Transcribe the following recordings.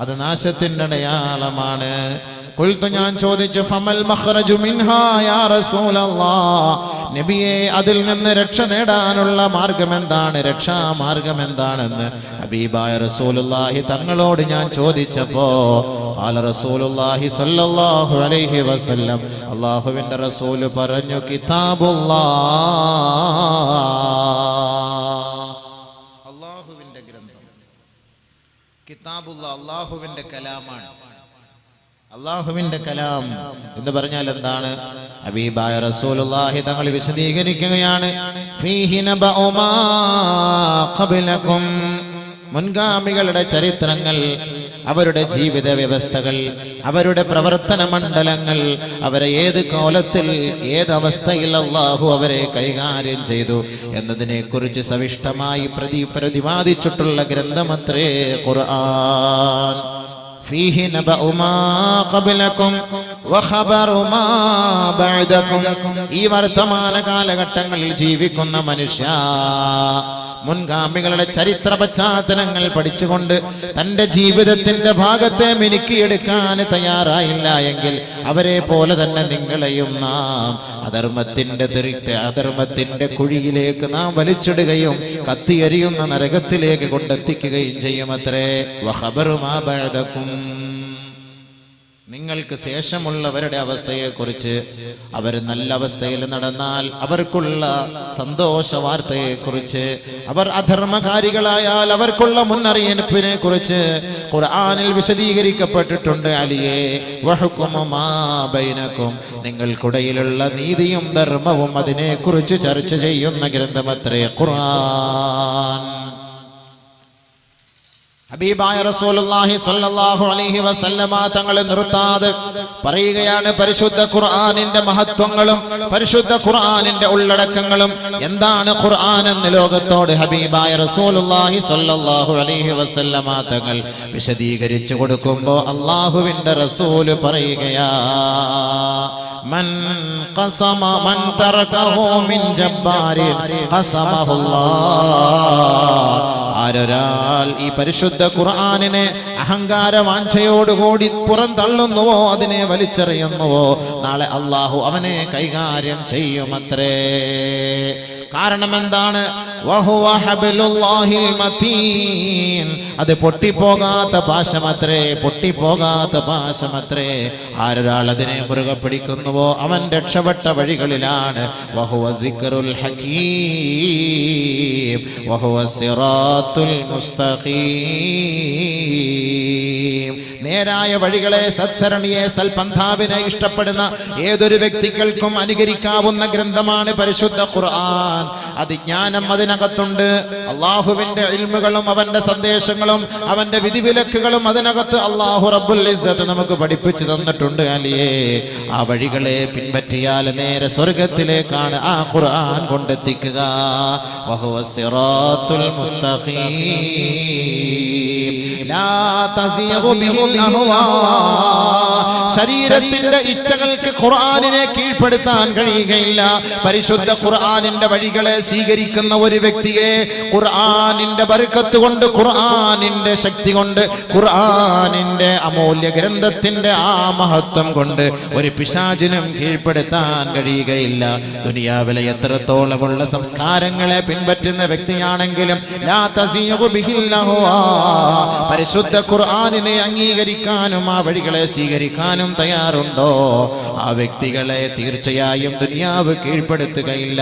അത് നാശത്തിന്റെ അടയാളമാണ്. ഖുൽതു ഞാൻ ചോദിച്ചു ഫമൽ മഖ്റജു മിൻഹാ യാ റസൂലല്ലാഹ്, നബിയേ അതിൽ നിന്ന് രക്ഷ നേടാനുള്ള മാർഗം എന്താണ്, രക്ഷാമാർഗം എന്താണെന്ന് ഹബീബായ റസൂലുള്ളാഹി തങ്ങളോട് ഞാൻ ചോദിച്ചപ്പോ ഖാല റസൂലുള്ളാഹി സ്വല്ലല്ലാഹു അലൈഹി വസല്ലം, അല്ലാഹുവിന്റെ റസൂൽ പറഞ്ഞു കിതാബുല്ലാഹ്, അല്ലാഹുവിന്റെ ഗ്രന്ഥം. കിതാബുല്ലാഹ് അല്ലാഹുവിന്റെ കലാമാണ്. അല്ലാഹുവിന്റെ കലാം എന്ന് പറഞ്ഞാൽ എന്താണ്? ഹബീബായ റസൂലുള്ളാഹി തങ്ങൾ വിശദീകരിക്കുകയാണ്, ഫീഹി നബഉ മാ ഖബ്ലകും, മുൻഗാമികളുടെ ചരിത്രങ്ങൾ, അവരുടെ ജീവിത വ്യവസ്ഥകൾ, അവരുടെ പ്രവർത്തന മണ്ഡലങ്ങൾ, അവരെ ഏത് കോലത്തിൽ ഏതവസ്ഥയിൽ അല്ലാഹു അവരെ കൈകാര്യം ചെയ്തു എന്നതിനെ കുറിച്ച് സവിഷ്ടമായി പ്രതിപാദിച്ചിട്ടുള്ള ഗ്രന്ഥമത്രേ ഖുർആൻ. ഫീഹി നബഉ മാ ഖബ്ലകും വഖബറു മാ ബഅദകും. ഈ വർത്തമാന കാലഘട്ടങ്ങളിൽ ജീവിക്കുന്ന മനുഷ്യ, മുൻഗാമികളുടെ ചരിത്ര പശ്ചാത്തലങ്ങൾ പഠിച്ചുകൊണ്ട് തന്റെ ജീവിതത്തിന്റെ ഭാഗത്തെ മിനുക്കിയെടുക്കാൻ തയ്യാറായില്ല എങ്കിൽ അവരെ പോലെ തന്നെ നിങ്ങളെയും നാം അധർമ്മത്തിന്റെ കുഴിയിലേക്ക് നാം വലിച്ചിടുകയും കത്തിയെരിയുന്ന നരകത്തിലേക്ക് കൊണ്ടെത്തിക്കുകയും ചെയ്യുമത്രേ. വഖബറു മാ ബഅദകും, നിങ്ങൾക്ക് ശേഷമുള്ളവരുടെ അവസ്ഥയെക്കുറിച്ച്, അവർ നല്ല അവസ്ഥയിൽ നടന്നാൽ അവർക്കുള്ള സന്തോഷ വാർത്തയെക്കുറിച്ച്, അവർ അധർമ്മകാരികളായാൽ അവർക്കുള്ള മുന്നറിയിപ്പിനെ കുറിച്ച് ഖുർആനിൽ വിശദീകരിക്കപ്പെട്ടിട്ടുണ്ട്. അലിയേ വഹുകുമു മാ ബൈനകും, നിങ്ങൾക്കിടയിലുള്ള നീതിയും ധർമ്മവും അതിനെക്കുറിച്ച് ചർച്ച ചെയ്യുന്ന ഗ്രന്ഥമത്രേ ഖുർആൻ. ഹബീബായ റസൂലുള്ളാഹി സ്വല്ലല്ലാഹു അലൈഹി വസല്ലമ തങ്ങൾ നിർത്താതെ പറയുകയാണ് പരിശുദ്ധ ഖുർആനിന്റെ മഹത്വങ്ങളും പരിശുദ്ധ ഖുർആനിന്റെ ഉള്ളടക്കങ്ങളും. എന്താണ് ഖുർആൻ എന്ന് ലോകത്തോട് ഹബീബായ റസൂലുള്ളാഹി സ്വല്ലല്ലാഹു അലൈഹി വസല്ലമ തങ്ങൾ വിശദീകരിച്ചു കൊടുക്കുമ്പോൾ അല്ലാഹുവിന്റെ റസൂല് പറയുകയാ, മൻ ഖസമ മൻ തറകഹു മിൻ ജബ്ബാരിൻ ഖസമഹുല്ലാഹ്. ആരൊരാൾ ഈ പരിശുദ്ധ ഖുർആനിനെ അഹങ്കാര വാഞ്ഛയോടുകൂടി പുറന്തള്ളുന്നുവോ, അതിനെ വലിച്ചെറിയുന്നുവോ, നാളെ അല്ലാഹു അവനെ കൈകാര്യം ചെയ്യുമത്രേ. കാരണം എന്താണ്? വഹുവ ഹബ്ലുല്ലാഹിൽ മതീൻ, അത് പൊട്ടിപ്പോകാത്ത പാശമത്രേ, പൊട്ടിപ്പോകാത്ത പാശമത്രേ. ആരൊരാൾ അതിനെ മുറുകെ പിടിക്കുന്നുവോ അവൻ രക്ഷപ്പെട്ട വഴികളിലാണ്. വഹുവ ദിക്റുൽ ഹകീം വഹുവ സിറാത്തുൽ മുസ്തഖീം. നേരായ വഴികളെ, സത്സരണിയെ, സൽപന്ഥാവിനെ ഇഷ്ടപ്പെടുന്ന ഏതൊരു വ്യക്തികൾക്കും അനുകരിക്കാവുന്ന ഗ്രന്ഥമാണ് പരിശുദ്ധ ഖുർആൻ. അത് ജ്ഞാനം അതിനകത്തുണ്ട്. അള്ളാഹുവിന്റെ ഇൽമുകളും അവന്റെ സന്ദേശങ്ങളും അവന്റെ വിധിവിലക്കുകളും അതിനകത്ത് അള്ളാഹു റബ്ബുൽ ഇസ്സത്ത് നമുക്ക് പഠിപ്പിച്ചു തന്നിട്ടുണ്ട്. അലിയേ ആ വഴികളെ പിൻപറ്റിയാൽ നേരെ സ്വർഗത്തിലേക്കാണ് ആ ഖുർആൻ കൊണ്ടെത്തിക്കുക. വഹുവ സിറാത്തുൽ മുസ്തഖീം ലാ തസിയഗു ബിഹിൽ അഹ്വാ. ശരീരത്തിന്റെ ഇച്ഛകൾക്ക് ഖുർആനിനെ കീഴ്പ്പെടുത്താൻ കഴിയുകയില്ല. പരിശുദ്ധ ഖുർആനിന്റെ വഴികളെ സ്വീകരിക്കുന്ന ഒരു വ്യക്തിയെ ഖുർആനിന്റെ ബർക്കത്ത് കൊണ്ട്, ഖുർആനിന്റെ ശക്തി കൊണ്ട്, ഖുർആനിന്റെ അമൂല്യ ഗ്രന്ഥത്തിന്റെ ആ മഹത്വം കൊണ്ട് ഒരു പിശാചിനും കീഴ്പ്പെടുത്താൻ കഴിയുകയില്ല. ദുനിയാവിലെ എത്രത്തോളമുള്ള സംസ്കാരങ്ങളെ പിൻപറ്റുന്ന വ്യക്തിയാണെങ്കിലും ലാ തസിയഗു ബിഹിൽ അഹ്വാ, പരിശുദ്ധ ഖുർആനിനെ അംഗീകരിക്കാനും ആ വഴികളെ സ്വീകരിക്കാനും തയ്യാറുണ്ടോ, ആ വ്യക്തികളെ തീർച്ചയായും ദുനിയാവ് കീഴ്പ്പെടുത്തുകയില്ല.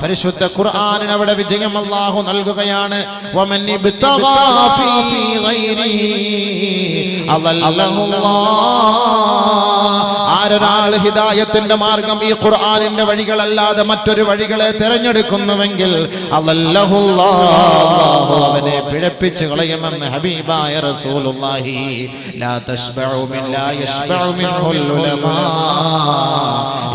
പരിശുദ്ധ ഖുർആനിന് അവിടെ വിജയം അല്ലാഹു നൽകുകയാണ്. വമൻ ഇബ്തഗാ ഫീ ഗൈരിഹി അദല്ലഹുല്ലാഹ്. ആരൊരാൾ ഹിദായത്തിന്റെ മാർഗം ഈ ഖുർആനിന്റെ വഴികളല്ലാതെ മറ്റൊരു വഴികളെ തിരഞ്ഞെടുക്കുന്നുവെങ്കിൽ അദല്ലഹുല്ലാഹ്, അവനെ പിഴപ്പിച്ചു കളയുമെന്ന് ഹബീബായ റസൂലുള്ളാഹി. ലാ തശ്ബഉ മിൻ ലാ യശ്ബഉ മിൻഹുൽ ഉലമാ.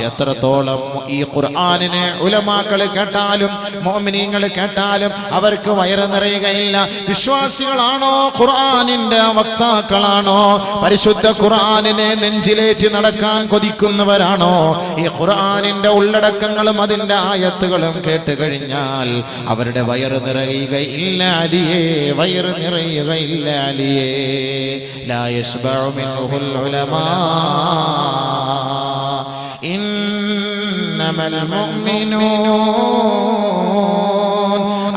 എത്രത്തോളം ഈ ഖുർആനിനെ ഉലമാക്കൾ കേട്ടാലും മുഅ്മിനീങ്ങൾ കേട്ടാലും അവർക്ക് വയറ് നിറയുകയില്ല. വിശ്വാസികളാണോ ഖുർആനിന്റെ വക്താക്കളാണോ പരിശുദ്ധ ഖുർആനിനെ നെഞ്ചിലേറ്റി നടക്കാൻ അറിയാൻ കൊതിക്കുന്നവരാണോ, ഈ ഖുർആനിന്റെ ഉള്ളടക്കങ്ങളും അതിന്റെ ആയത്തുകളും കേട്ട് കഴിഞ്ഞാൽ അവരുടെ വയറ് നിറയുകയില്ല അലിയേ, വയറ് നിറയുകയില്ല അലിയേ. ലാ യശ്ബഉ മിൻഹുൽ ഉലമാ ഇന്നമൽ മുഅ്മിനൂൻ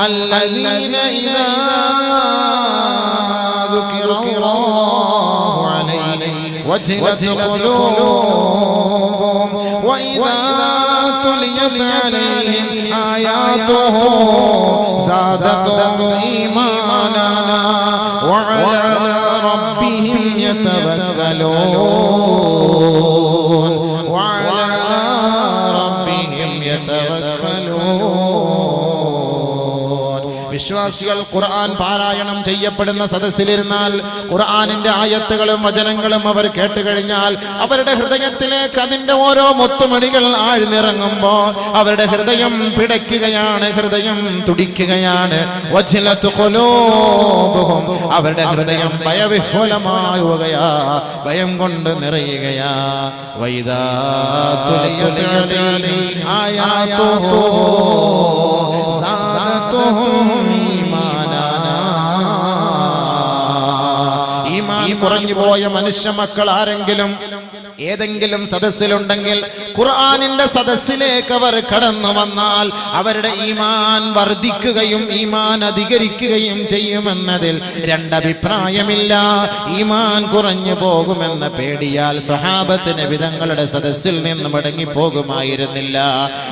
അല്ലദീന ഇദാ ദുകിറല്ലാഹു അലൈഹി വജലത് ഖുലൂബുഹും വഇദാ തുലിയത് അലൈഹിം ആയാതുഹു സാദത്തുഹും ഈമാനാ വഅലാ റബ്ബിഹിം യതവക്കലൂൻ വഅലാ റബ്ബിഹിം യതവക്കലൂൻ. വിശ്വാസികൾ ഖുർആൻ പാരായണം ചെയ്യപ്പെടുന്ന സദസ്സിലിരുന്നാൽ ഖുർആനിന്റെ ആയത്തുകളും വചനങ്ങളും അവർ കേട്ടുകഴിഞ്ഞാൽ അവരുടെ ഹൃദയത്തിലേക്ക് അതിന്റെ ഓരോ മുത്തുമണികൾ ആഴ്ന്നിറങ്ങുമ്പോൾ അവരുടെ ഹൃദയം പിടയ്ക്കുകയാണ്, ഹൃദയം തുടിക്കുകയാണ്. വജ്ലത് ഖുലൂബുഹും, അവരുടെ ഹൃദയം ഭയവിഹ്വലമാവുകയാ, ഭയം കൊണ്ട് നിറയുകയാ. വൈദാ തുലിയത് അലൈഹിം ആയാതുഹു സാദത്തുഹും ഈമാനാ. ഈമാൻ കുറഞ്ഞു പോയ മനുഷ്യ മക്കൾ ആരെങ്കിലും ഏതെങ്കിലും സദസ്സിലുണ്ടെങ്കിൽ ഖുർആനിന്റെ സദസ്സിലേക്ക് അവർ കടന്നു വന്നാൽ അവരുടെ ഈമാൻ വർദ്ധിക്കുകയും ഈമാൻ അധികരിക്കുകയും ചെയ്യുമെന്നതിൽ രണ്ടഭിപ്രായമില്ല. ഈമാൻ കുറഞ്ഞു പോകുമെന്ന പേടിയാൽ സ്വഹാബത്ത് നബി തങ്ങളുടെ സദസ്സിൽ നിന്ന് മടങ്ങിപ്പോകുമായിരുന്നില്ല.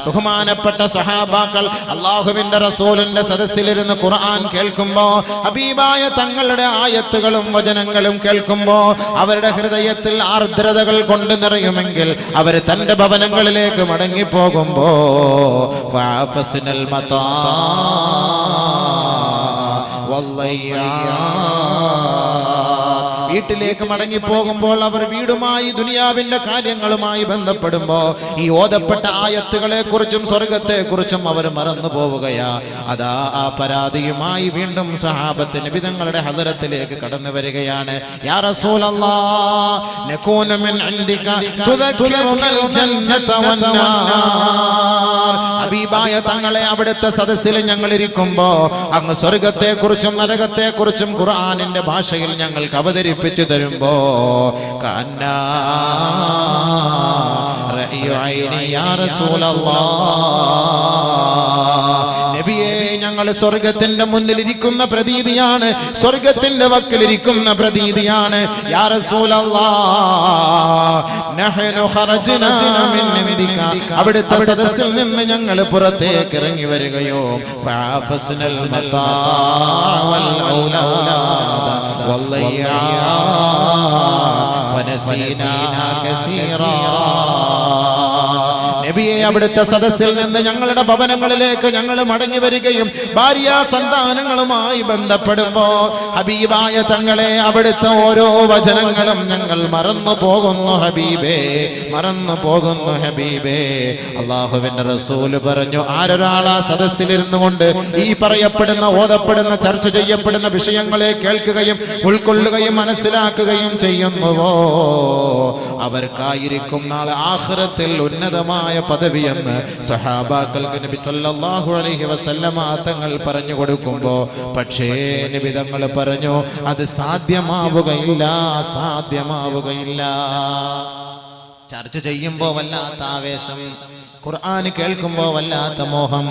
ബഹുമാനപ്പെട്ട സ്വഹാബാക്കൾ അല്ലാഹുവിന്റെ റസൂലിന്റെ സദസ്സിലിരുന്ന് ഖുർആൻ കേൾക്കുമ്പോ, ഹബീബായ തങ്ങളുടെ ആയത്തുകളും വചനങ്ങളും കേൾക്കുമ്പോ അവരുടെ ഹൃദയത്തിൽ ആർദ്രതകൾ കൊണ്ട് നിറയുമെങ്കിൽ അവർ തന്റെ ഭവനങ്ങളിലേക്ക് മടങ്ങിപ്പോകുമ്പോ ഫഅഫസ്നൽ മതാ വല്ലയ്യാ, വീട്ടിലേക്ക് മടങ്ങിപ്പോകുമ്പോൾ അവർ വീടുമായി ദുനിയാവിന്റെ കാര്യങ്ങളുമായി ബന്ധപ്പെടുമ്പോ ഈ ഓതപ്പെട്ട ആയത്തുകളെ കുറിച്ചും സ്വർഗത്തെ കുറിച്ചും അവർ മറന്നു പോവുകയാ. അതാ ആ പരാതിയുമായി വീണ്ടും സഹാബത്ത് നബി തങ്ങളുടെ ഹദറത്തിലേക്ക് കടന്നു വരികയാണ്. യാ റസൂലല്ലാഹ് നകൂന മിൻ ഇൻദിക തുദക്കിറുനൽ ജന്നത വന്നാർ. ഹബീബായ തങ്ങളെ അവിടുത്തെ സദസ്സിൽ ഞങ്ങൾ ഇരിക്കുമ്പോ അങ്ങ് സ്വർഗത്തെ കുറിച്ചും നരകത്തെ കുറിച്ചും ഖുർആനിന്റെ ഭാഷയിൽ ഞങ്ങൾക്ക് അവതരിപ്പിച്ചു തരുമ്പോ കന്നാ റഅയു ഐനി യാ റസൂലല്ലാഹ്, നബിയേ ഞങ്ങൾ സ്വർഗത്തിന്റെ മുന്നിൽ ഇരിക്കുന്ന പ്രതീതിയാണ്, സ്വർഗത്തിന്റെ വക്കിലിരിക്കുന്ന പ്രതീതിയാണ്. യാ റസൂലല്ലാഹ് നഹ്നു ഖറജ്നാ മിൻ ഇൻദിക, അവിടുത്തെ സദസ്സിൽ നിന്ന് ഞങ്ങൾ പുറത്തേക്ക് ഇറങ്ങി വരികയോ ഫഅഫസ്നൽ മതാ വൽ ഔലാദ വല്ലയ്യാ ഫനസീനാ കസീറാ. നബിയെ അവിടുത്തെ സദസ്സിൽ നിന്ന് ഞങ്ങളുടെ ഭവനങ്ങളിലേക്ക് ഞങ്ങൾ മടങ്ങി വരികയും ഭാര്യ സന്താനങ്ങളുമായി ബന്ധപ്പെടുമ്പോ ഹബീബായ തങ്ങളെ അവിടുത്തെ ഓരോ വചനങ്ങളും ഞങ്ങൾ മറന്നു പോകുന്നു ഹബീബേ, മറന്നു പോകുന്നു ഹബീബേ. അല്ലാഹുവിന്റെ റസൂല് പറഞ്ഞു, ആരൊരാളാ സദസ്സിലിരുന്നു കൊണ്ട് ഈ പറയപ്പെടുന്ന ഓതപ്പെടുന്ന ചർച്ച ചെയ്യപ്പെടുന്ന വിഷയങ്ങളെ കേൾക്കുകയും ഉൾക്കൊള്ളുകയും മനസ്സിലാക്കുകയും ചെയ്യുന്നുവോ അവർക്കായിരിക്കും നാളെ ആഖിറത്തിൽ ഉന്നതമായ പദവിയെന്ന് സഹാബാക്കൾക്ക് നബി സല്ലല്ലാഹു അലൈഹി വസല്ലമ തങ്ങൾ പറഞ്ഞു കൊടുക്കുമ്പോ, പക്ഷേ നബി തങ്ങൾ പറഞ്ഞു അത് സാധ്യമാവുകയില്ല, സാധ്യമാവുകയില്ല. ചർച്ച ചെയ്യുമ്പോ വല്ലാത്ത ആവേശം, ഖുർആൻ കേൾക്കുമ്പോ വല്ലാത്ത മോഹം,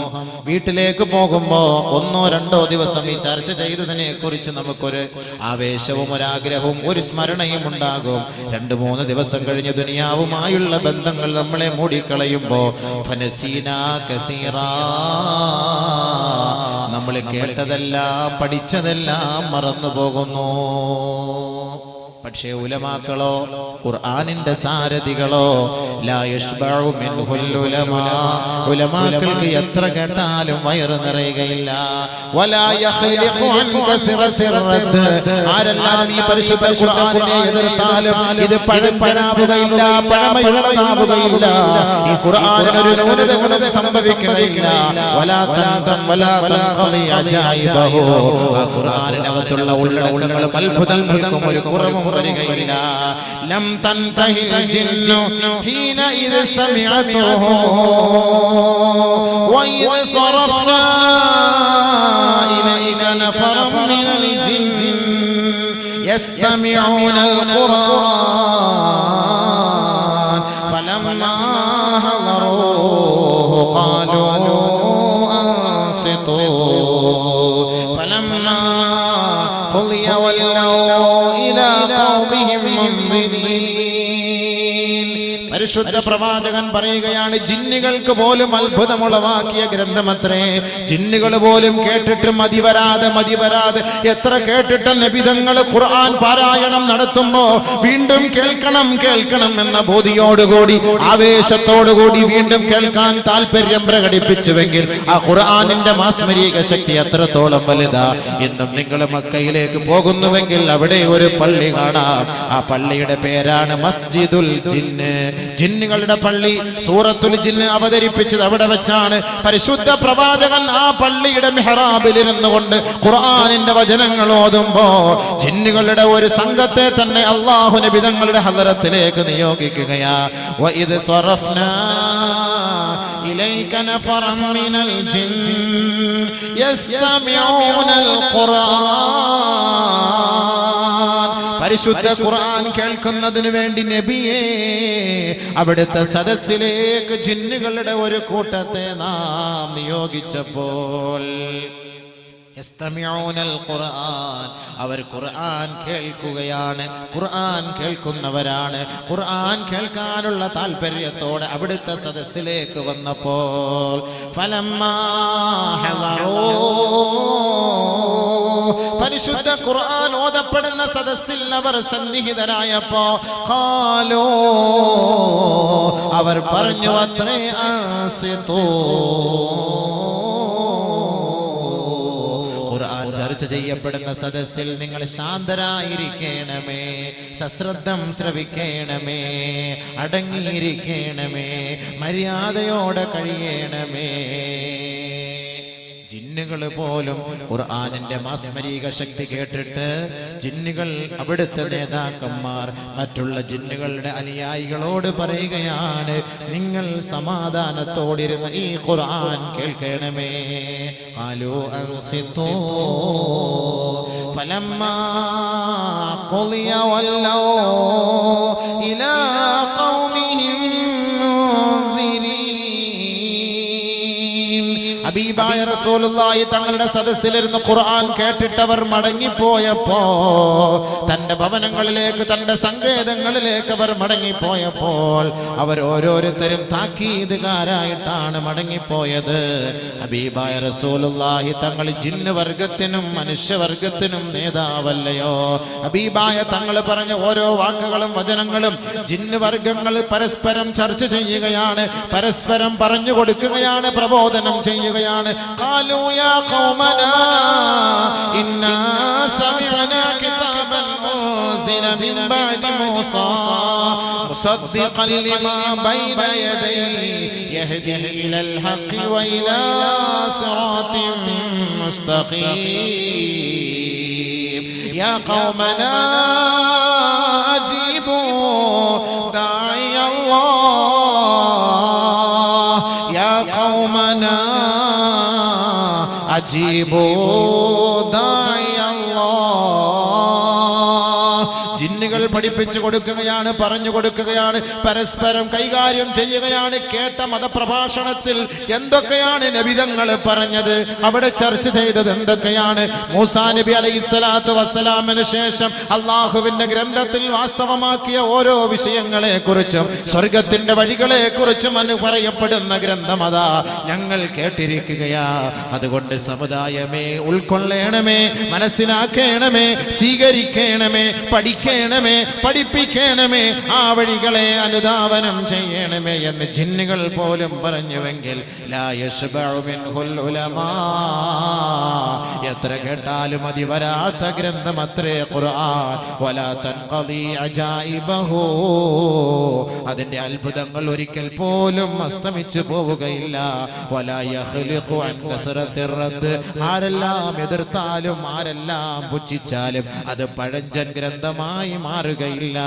വീട്ടിലേക്ക് പോകുമ്പോ ഒന്നോ രണ്ടോ ദിവസം ഈ ചർച്ച ചെയ്തതിനെ കുറിച്ച് നമുക്കൊരു ആവേശവും ഒരാഗ്രഹവും ഒരു സ്മരണയും ഉണ്ടാകും. 2-3 ദിവസം കഴിഞ്ഞ് ദുനിയാവുമായുള്ള ബന്ധങ്ങൾ നമ്മളെ മൂടിക്കളയുമ്പോ ഫനസീനാ കസീറാ, നമ്മൾ കേട്ടതെല്ലാം പഠിച്ചതെല്ലാം മറന്നു പോകുന്നു. പക്ഷേ ഉലമാക്കളോ ഖുർആനിന്റെ സാരഥികളോ ലാ യശ്ബഉ മിൻഹുൽ ഉലമാ, ഉലമാക്കൾക്ക് എത്ര കേട്ടാലും വയറ് നിറയുകയില്ല. വലാ യഖ്ലിഖു അൻ കസറത്തിർ റദ്ദ്, ആരെല്ലാം ഈ പരിശുദ്ധ ഖുർആനിനെ എതിർത്താലും ഇത് പഴഞ്ചനാവുകയില്ല, പഴമയുള്ളതാവുകയില്ല. ഈ ഖുർആനിന് ഒരു ന്യൂനത സംഭവിക്കുകയില്ല. വലാ തൻതം വലാ തൻഖളി അജായിബഹു, ആ ഖുർആനിനകത്തുള്ള ഉള്ളടക്കങ്ങളും അത്ഭുതങ്ങൾക്കും ഒരു കുറവും വരികയില്ല. ലം തൻതഹിൽ ജിന്നു ഹീന ഇദ് സമിഅതുഹു വഇദ് സറഫ്നാ ഇലൈക നഫറൻ മിനൽ ജിന്നി യസ്തമിഊനൽ ഖുർആൻ ഫലമ്മാ ഹളറൂഹു ഖാലൂ അൻസിതൂ ഫലമ്മാ ഖുളിയ വല്ലൗ ഇലാ ഖൗമിഹിം മുൻദിരീൻ. പരിശുദ്ധ പ്രവാചകൻ പറയുകയാണ്, ജിന്നുകൾക്ക് പോലും അത്ഭുതമുളവാക്കിയ ഗ്രന്ഥമത്രേ. ജിന്നുകൾ പോലും കേട്ടിട്ട് മതിവരാതെ എത്ര കേട്ടിട്ട് നബിതങ്ങൾ ഖുർആൻ പാരായണം നടത്തുമ്പോ വീണ്ടും കേൾക്കണം എന്ന ബോധിയോടുകൂടി ആവേശത്തോടുകൂടി വീണ്ടും കേൾക്കാൻ താല്പര്യം പ്രകടിപ്പിച്ചുവെങ്കിൽ ആ ഖുർആനിന്റെ മാസ്മരിക ശക്തി എത്രത്തോളം വലുതാ. ഇന്നും നിങ്ങൾ മക്കയിലേക്ക് പോകുന്നുവെങ്കിൽ അവിടെ ഒരു പള്ളി കാണാം. ആ പള്ളിയുടെ പേരാണ് മസ്ജിദുൽ ജിന്ന്, ജിന്നുകളുടെ പള്ളി. സൂറത്തുൽ ജിന്ന് അവതരിപ്പിച്ചത് അവിടെ വെച്ചാണ്. പരിശുദ്ധ പ്രവാചകൻ ആ പള്ളിയുടെ മിഹ്റാബിൽ ഇരുന്നു കൊണ്ട് ഖുർആനിന്റെ വചനങ്ങൾ ഓതുമ്പോ ജിന്നുകളുടെ ഒരു സംഘത്തെ തന്നെ അല്ലാഹു നബി തങ്ങളുടെ ഹദറത്തിലേക്ക് നിയോഗിക്കുകയാ. വഇദ് സറഫ്നാ ഇലൈക നഫറൻ മിനൽ ജിന്നി യസ്തമിഊനൽ ഖുർആൻ. പരിശുദ്ധ ഖുർആൻ കേൾക്കുന്നതിന് വേണ്ടി നബിയെ അവിടുത്തെ സദസ്സിലേക്ക് ജിന്നുകളുടെ ഒരു കൂട്ടത്തെ നാം നിയോഗിച്ചപ്പോൾ യസ്തമിഊനൽ ഖുർആൻ, അവർ ഖുർആൻ കേൾക്കുകയാണ്, ഖുർആൻ കേൾക്കുന്നവരാണ്. ഖുർആൻ കേൾക്കാനുള്ള താല്പര്യത്തോടെ അവിടുത്തെ സദസ്സിലേക്ക് വന്നപ്പോൾ ഫലമ്മാ ഹളറൂ, പരിശുദ്ധ ഖുർആൻ ഓതപ്പെടുന്ന സദസ്സിൽ അവർ സന്നിഹിതരായപ്പോ ഖാലൂ, അവർ പറഞ്ഞു അത്രേ അൻസിതൂ, ഖുർആൻ ചർച്ച ചെയ്യപ്പെടുന്ന സദസ്സിൽ നിങ്ങൾ ശാന്തരായിരിക്കണമേ, സശ്രദ്ധം ശ്രവിക്കണമേ, അടങ്ങിയിരിക്കണമേ, മര്യാദയോടെ കഴിയണമേ. ജിന്നുകൾ പോലും ഖുർആനിന്റെ മാസ്മരിക ശക്തി കേട്ടിട്ട് ജിന്നുകൾ അവിടുത്തെ നേതാക്കന്മാർ മറ്റുള്ള ജിന്നുകളുടെ അനുയായികളോട് പറയുകയാണ്, നിങ്ങൾ സമാധാനത്തോടിരുന്ന് ഈ ഖുർആൻ കേൾക്കണമേ. ഖാലൂ അൻസിതൂ ഫലമ്മാ ഖുളിയ വല്ലൗ ഇലാ ഖൗമിഹിം ഹബീബായ റസൂലുള്ളാഹി തങ്ങളുടെ സദസ്സിലിരുന്ന് ഖുർആൻ കേട്ടിട്ടവർ മടങ്ങിപ്പോയപ്പോ, തന്റെ ഭവനങ്ങളിലേക്ക് തന്റെ സങ്കേതങ്ങളിലേക്ക് അവർ മടങ്ങിപ്പോയപ്പോൾ അവർ ഓരോരുത്തരും താക്കീതുകാരായിട്ടാണ് മടങ്ങിപ്പോയത്. ഹബീബായ റസൂലുള്ളാഹി തങ്ങൾ ജിന്ന് വർഗത്തിനും മനുഷ്യവർഗത്തിനും നേതാവല്ലയോ? ഹബീബായ തങ്ങൾ പറഞ്ഞ ഓരോ വാക്കുകളും വചനങ്ങളും ജിന്ന് വർഗങ്ങൾ പരസ്പരം ചർച്ച ചെയ്യുകയാണ്, പരസ്പരം പറഞ്ഞു കൊടുക്കുകയാണ്, പ്രബോധനം ചെയ്യുകയാണ്. ഖാലൂ യാ ഖൗമനാ ഇന്നാ സമിഅനാ കിതാബൻ ഉൻസില മിൻ ബഅദി മൂസാ മുസദ്ദിഖൻ ലിമാ ബൈന യദൈഹി യഹ്ദി ഇലൽ ഹഖ് വ ഇലാ സിറാത്തിൻ മുസ്തഖീം. യാ ഖൗമനാ അജീബൂ ദാഇ അല്ലാഹ്, യാ ഖൗമനാ അജീബൂ ദാഇ അല്ലാഹ്. ജിന്നുകൾ പഠിപ്പിച്ചു കൊടുക്കുകയാണ്, പറഞ്ഞു കൊടുക്കുകയാണ്, പരസ്പരം കൈകാര്യം ചെയ്യുകയാണ്. കേട്ട മതപ്രഭാഷണത്തിൽ എന്തൊക്കെയാണ് നബിതങ്ങൾ പറഞ്ഞത്, അവിടെ ചർച്ച ചെയ്തത് എന്തൊക്കെയാണ്? മൂസാ നബി അലൈഹിസ്സലാത്തു വസ്സലാമിന് ശേഷം അള്ളാഹുവിന്റെ ഗ്രന്ഥത്തിൽ വാസ്തവമാക്കിയ ഓരോ വിഷയങ്ങളെ കുറിച്ചും സ്വർഗത്തിന്റെ വഴികളെ കുറിച്ചും പറയപ്പെടുന്ന ഗ്രന്ഥം അതാ ഞങ്ങൾ കേട്ടിരിക്കുകയാ. അതുകൊണ്ട് സമുദായമേ, ഉൾക്കൊള്ളണമേ, മനസ്സിലാക്കണമേ, സ്വീകരിക്കണമേ, പഠിക്കണമേ, പഠിപ്പിക്കണമേ, ആ വഴികളെ അനുധാവനം ചെയ്യണമേ എന്ന് ജിന്നുകൾ പോലും പറഞ്ഞുവെങ്കിൽ ലാ യശ്ബഉ മിൻഹുൽ ഉലമാ, എത്ര കേട്ടാലും മതി വരാത്ത ഗ്രന്ഥം അത്രേ ഖുർആൻ. വലാ തൻഖദി അജായിബഹു, അതിന്റെ അത്ഭുതങ്ങൾ ഒരിക്കൽ പോലും അസ്തമിച്ചു പോവുകയില്ല. വലാ യഖ്ലിഖു അൻ കസറത്തിർ റദ്ദ്, ആരെല്ലാം എതിർത്താലും ആരെല്ലാം പുച്ഛിച്ചാലും അത് പഴഞ്ചൻ ഗ്രന്ഥമായി വ്യക്തമായി മാറുകയില്ല.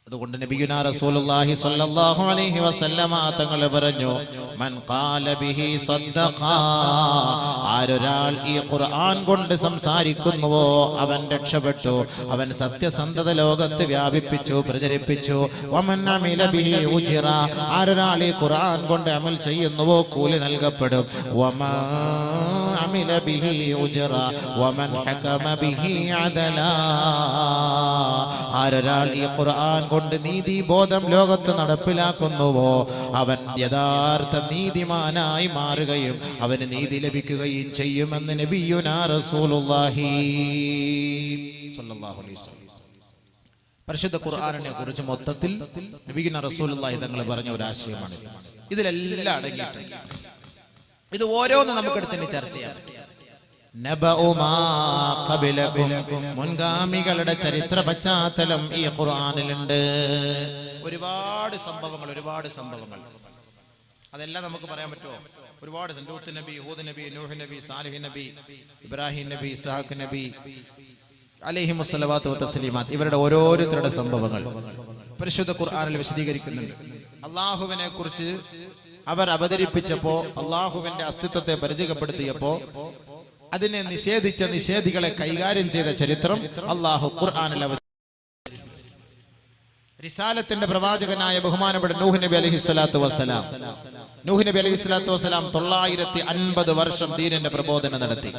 അതുകൊണ്ട് നബിയുനാ റസൂലുള്ളാഹി സ്വല്ലല്ലാഹു അലൈഹി വസല്ലമ തങ്ങൾ പറഞ്ഞു, മൻ ഖാല ബിഹി സദ്ദഖ, ആരൊരാൾ ഈ ഖുർആൻ കൊണ്ട് സംസാരിക്കുന്നുവോ അവൻ രക്ഷപ്പെട്ടു, അവൻ സത്യസന്ധത ലോകത്ത് വ്യാപിപ്പിച്ചു, പ്രചരിപ്പിച്ചു. വമൻ അമില ബിഹി ഉജിറ, ആരൊരാൾ ഈ ഖുർആൻ കൊണ്ട് അമൽ ചെയ്യുന്നുവോ കൂലി നൽകപ്പെടും. വമൻ അമില ബിഹി ഉജിറ വമൻ ഹകമ ബിഹി അദല, ആരൊരാൾ ഈ ഖുർആൻ കൊണ്ട് നീതി ബോധം ലോകത്ത് നടപ്പിലാക്കുന്നുവോ അവൻ യഥാർത്ഥ നീതിമാനായി മാറുകയും അവന് നീതി ലഭിക്കുകയും ചെയ്യുമെന്ന് നബിയുനാ റസൂലുള്ളാഹി സ്വല്ലല്ലാഹു അലൈഹി വസല്ലം. പരിശുദ്ധ ഖുർആനിനെ കുറിച്ച് മൊത്തത്തിൽ നബിയുനാ റസൂലുള്ളാഹി തങ്ങൾ പറഞ്ഞ ഒരു ആശയമാണ്. ഇതിലെല്ലാം അടങ്ങിയിട്ടുണ്ട്. ഇത് ഓരോന്ന് നമുക്കെടുത്ത് ചർച്ച ചെയ്യാം. മുൻഗാമികളുടെ ചരിത്ര പശ്ചാത്തലം ഈ ഖുർആനിലുണ്ട്. ഒരുപാട് സംഭവങ്ങൾ അതെല്ലാം നമുക്ക് പറയാൻ പറ്റുമോ? ഒരുപാട്. ലൂത്ത് നബി, ഹൂദ് നബി, നൂഹ് നബി, സാലിഹ് നബി, ഇബ്രാഹിം നബി, ഇസ്ഹാഖ് നബി അലൈഹിമുസ്സലാത്തു വതസ്ലീമാത്ത്, ഇവരുടെ ഓരോരുത്തരുടെ സംഭവങ്ങൾ പരിശുദ്ധ ഖുർആനിൽ വിശദീകരിക്കുന്നുണ്ട്. അള്ളാഹുവിനെ കുറിച്ച് അവർ അവതരിപ്പിച്ചപ്പോ, അള്ളാഹുവിന്റെ അസ്തിത്വത്തെ പരിചയപ്പെടുത്തിയപ്പോ അതിനെ നിഷേധിച്ച നിഷേധികളെ കൈകാര്യം ചെയ്ത ചരിത്രം അള്ളാഹു ഖുർആനിൽ അവതരിപ്പിച്ചു. റിസാലത്തിന്റെ പ്രവാചകനായ ബഹുമാനപ്പെട്ട നൂഹ് നബി അലൈഹിസ്സലാത്തു വസ്സലാം, നൂഹ് നബി അലൈഹിസ്സലാത്തു വസ്സലാം 950 വർഷം ദീനിന്റെ പ്രബോധനം നടത്തി.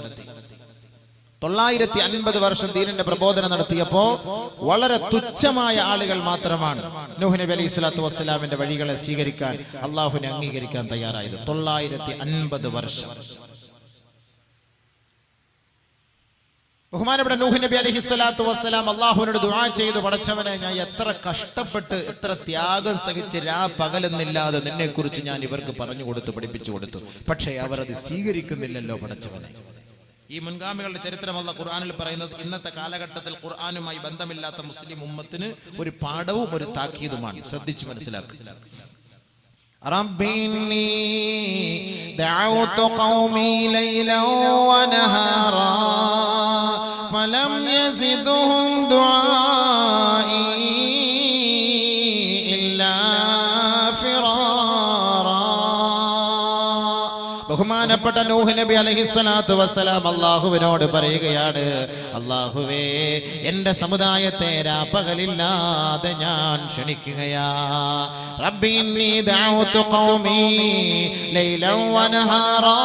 950 വർഷം ദീനിന്റെ പ്രബോധനം നടത്തിയപ്പോ വളരെ തുച്ഛമായ ആളുകൾ മാത്രമാണ് നൂഹ് നബി അലൈഹിസ്സലാത്തു വസ്സലാമിന്റെ വഴികളെ സ്വീകരിക്കാൻ, അള്ളാഹുവിനെ അംഗീകരിക്കാൻ തയ്യാറായത്. 950 വർഷം. ബഹുമാനപ്പെട്ട നൂഹ് നബി അലൈഹിസ്സലാത്തു വസ്സലാം അള്ളാഹുവിനോട് ദുആ ചെയ്തു, പടച്ചവനെ, ഞാൻ എത്ര കഷ്ടപ്പെട്ട് എത്ര ത്യാഗം സഹിച്ച് പകലെന്നില്ലാതെ നിന്നെ കുറിച്ച് ഞാൻ ഇവർക്ക് പറഞ്ഞു കൊടുത്തു, പഠിപ്പിച്ചു കൊടുത്തു. പക്ഷേ അവർ അത് സ്വീകരിക്കുന്നില്ലല്ലോ പടച്ചവനെ. ഈ മുൻഗാമികളുടെ ചരിത്രം അല്ലാഹു ഖുർആനിൽ പറയുന്നത് ഇന്നത്തെ കാലഘട്ടത്തിൽ ഖുർആനുമായി ബന്ധമില്ലാത്ത മുസ്ലിം ഉമ്മത്തിന് ഒരു പാഠവും ഒരു താക്കീതുമാണ്. ശ്രദ്ധിച്ചു മനസ്സിലാക്കുക. റബ്ബി ഇന്നി ദഅഉതു ഖൗമി ലൈലൻ വനഹാറാ ഫലം യസിദ്ഹും ദുആഇ ഇല്ലാ ഫിറാറാ. ബഹുമാനപ്പെട്ട നൂഹ് നബി അലൈഹിസ്സലാത്തു വസ്സലാം അല്ലാഹുവിനോട് പറയുകയാണ്, അല്ലാഹുവേ, എൻ്റെ സമുദായത്തെ രാപ്പകലില്ലാതെ ഞാൻ ക്ഷണിക്കുകയാ. റബ്ബി ഇന്നി ദഅഉതു ഖൗമി ലൈലൻ വനഹാറാ,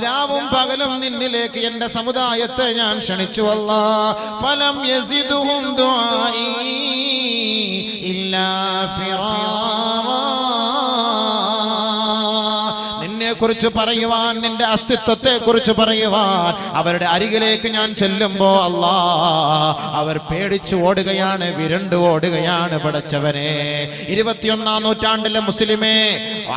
രാവും പകലും നിന്നിലേക്ക് എൻ്റെ സമുദായത്തെ ഞാൻ ക്ഷണിച്ചു അല്ലാഹ്. ഫലം യസിദ്ഹും ദുആഇ ഇല്ലാ ഫിറാറാ. കുറിച്ച് പറയുവാൻ, നിന്റെ അസ്തിത്വത്തെ കുറിച്ച് പറയുവാൻ അവരുടെ അരികിലേക്ക് ഞാൻ ചെല്ലുമ്പോ അവർ പേടിച്ചു ഓടുകയാണ്, വിരണ്ടു ഓടുകയാണ്. പടച്ചവനെ, 21-ാം നൂറ്റാണ്ടിലെ മുസ്ലിമേ,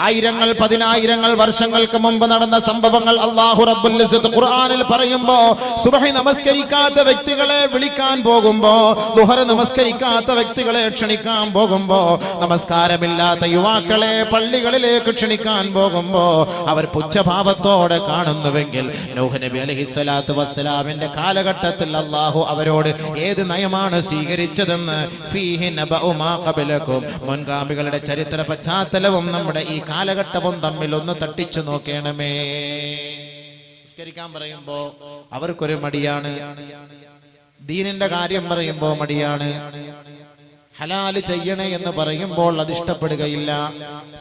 ആയിരങ്ങൾ പതിനായിരങ്ങൾ വർഷങ്ങൾക്ക് മുമ്പ് നടന്ന സംഭവങ്ങൾ അല്ലാഹു റബ്ബുൽ ഇസ്സത്ത് ഖുർആനിൽ പറയുമ്പോ, സുബ്ഹി നമസ്കരിക്കാത്ത വ്യക്തികളെ വിളിക്കാൻ പോകുമ്പോ, ദുഹർ നമസ്കരിക്കാത്ത വ്യക്തികളെ ക്ഷണിക്കാൻ പോകുമ്പോ, നമസ്കാരമില്ലാത്ത യുവാക്കളെ പള്ളികളിലേക്ക് ക്ഷണിക്കാൻ പോകുമ്പോ അവർ പുച്ഛഭാവത്തോടെ കാണുന്നുവെങ്കിൽ, നൂഹ് നബി അലൈഹിസ്സലാത്തു വസ്സലാമിന്റെ കാലഘട്ടത്തിൽ അല്ലാഹു അവരോട് ഏത് നയമാണ് സ്വീകരിച്ചതെന്ന് ഫീഹി നബഉ മാ ഖബലകും, മുൻഗാമികളുടെ ചരിത്ര പശ്ചാത്തലവും നമ്മുടെ ഈ കാലഘട്ടവും തമ്മിൽ ഒന്ന് തട്ടിച്ചു നോക്കണമേ. നിസ്കരിക്കാൻ പറയുമ്പോ അവർക്കൊരു മടിയാണ്, ദീനിന്റെ കാര്യം പറയുമ്പോ മടിയാണ്, ഹലാല് ചെയ്യണേ എന്ന് പറയുമ്പോൾ അത് ഇഷ്ടപ്പെടുകയില്ല.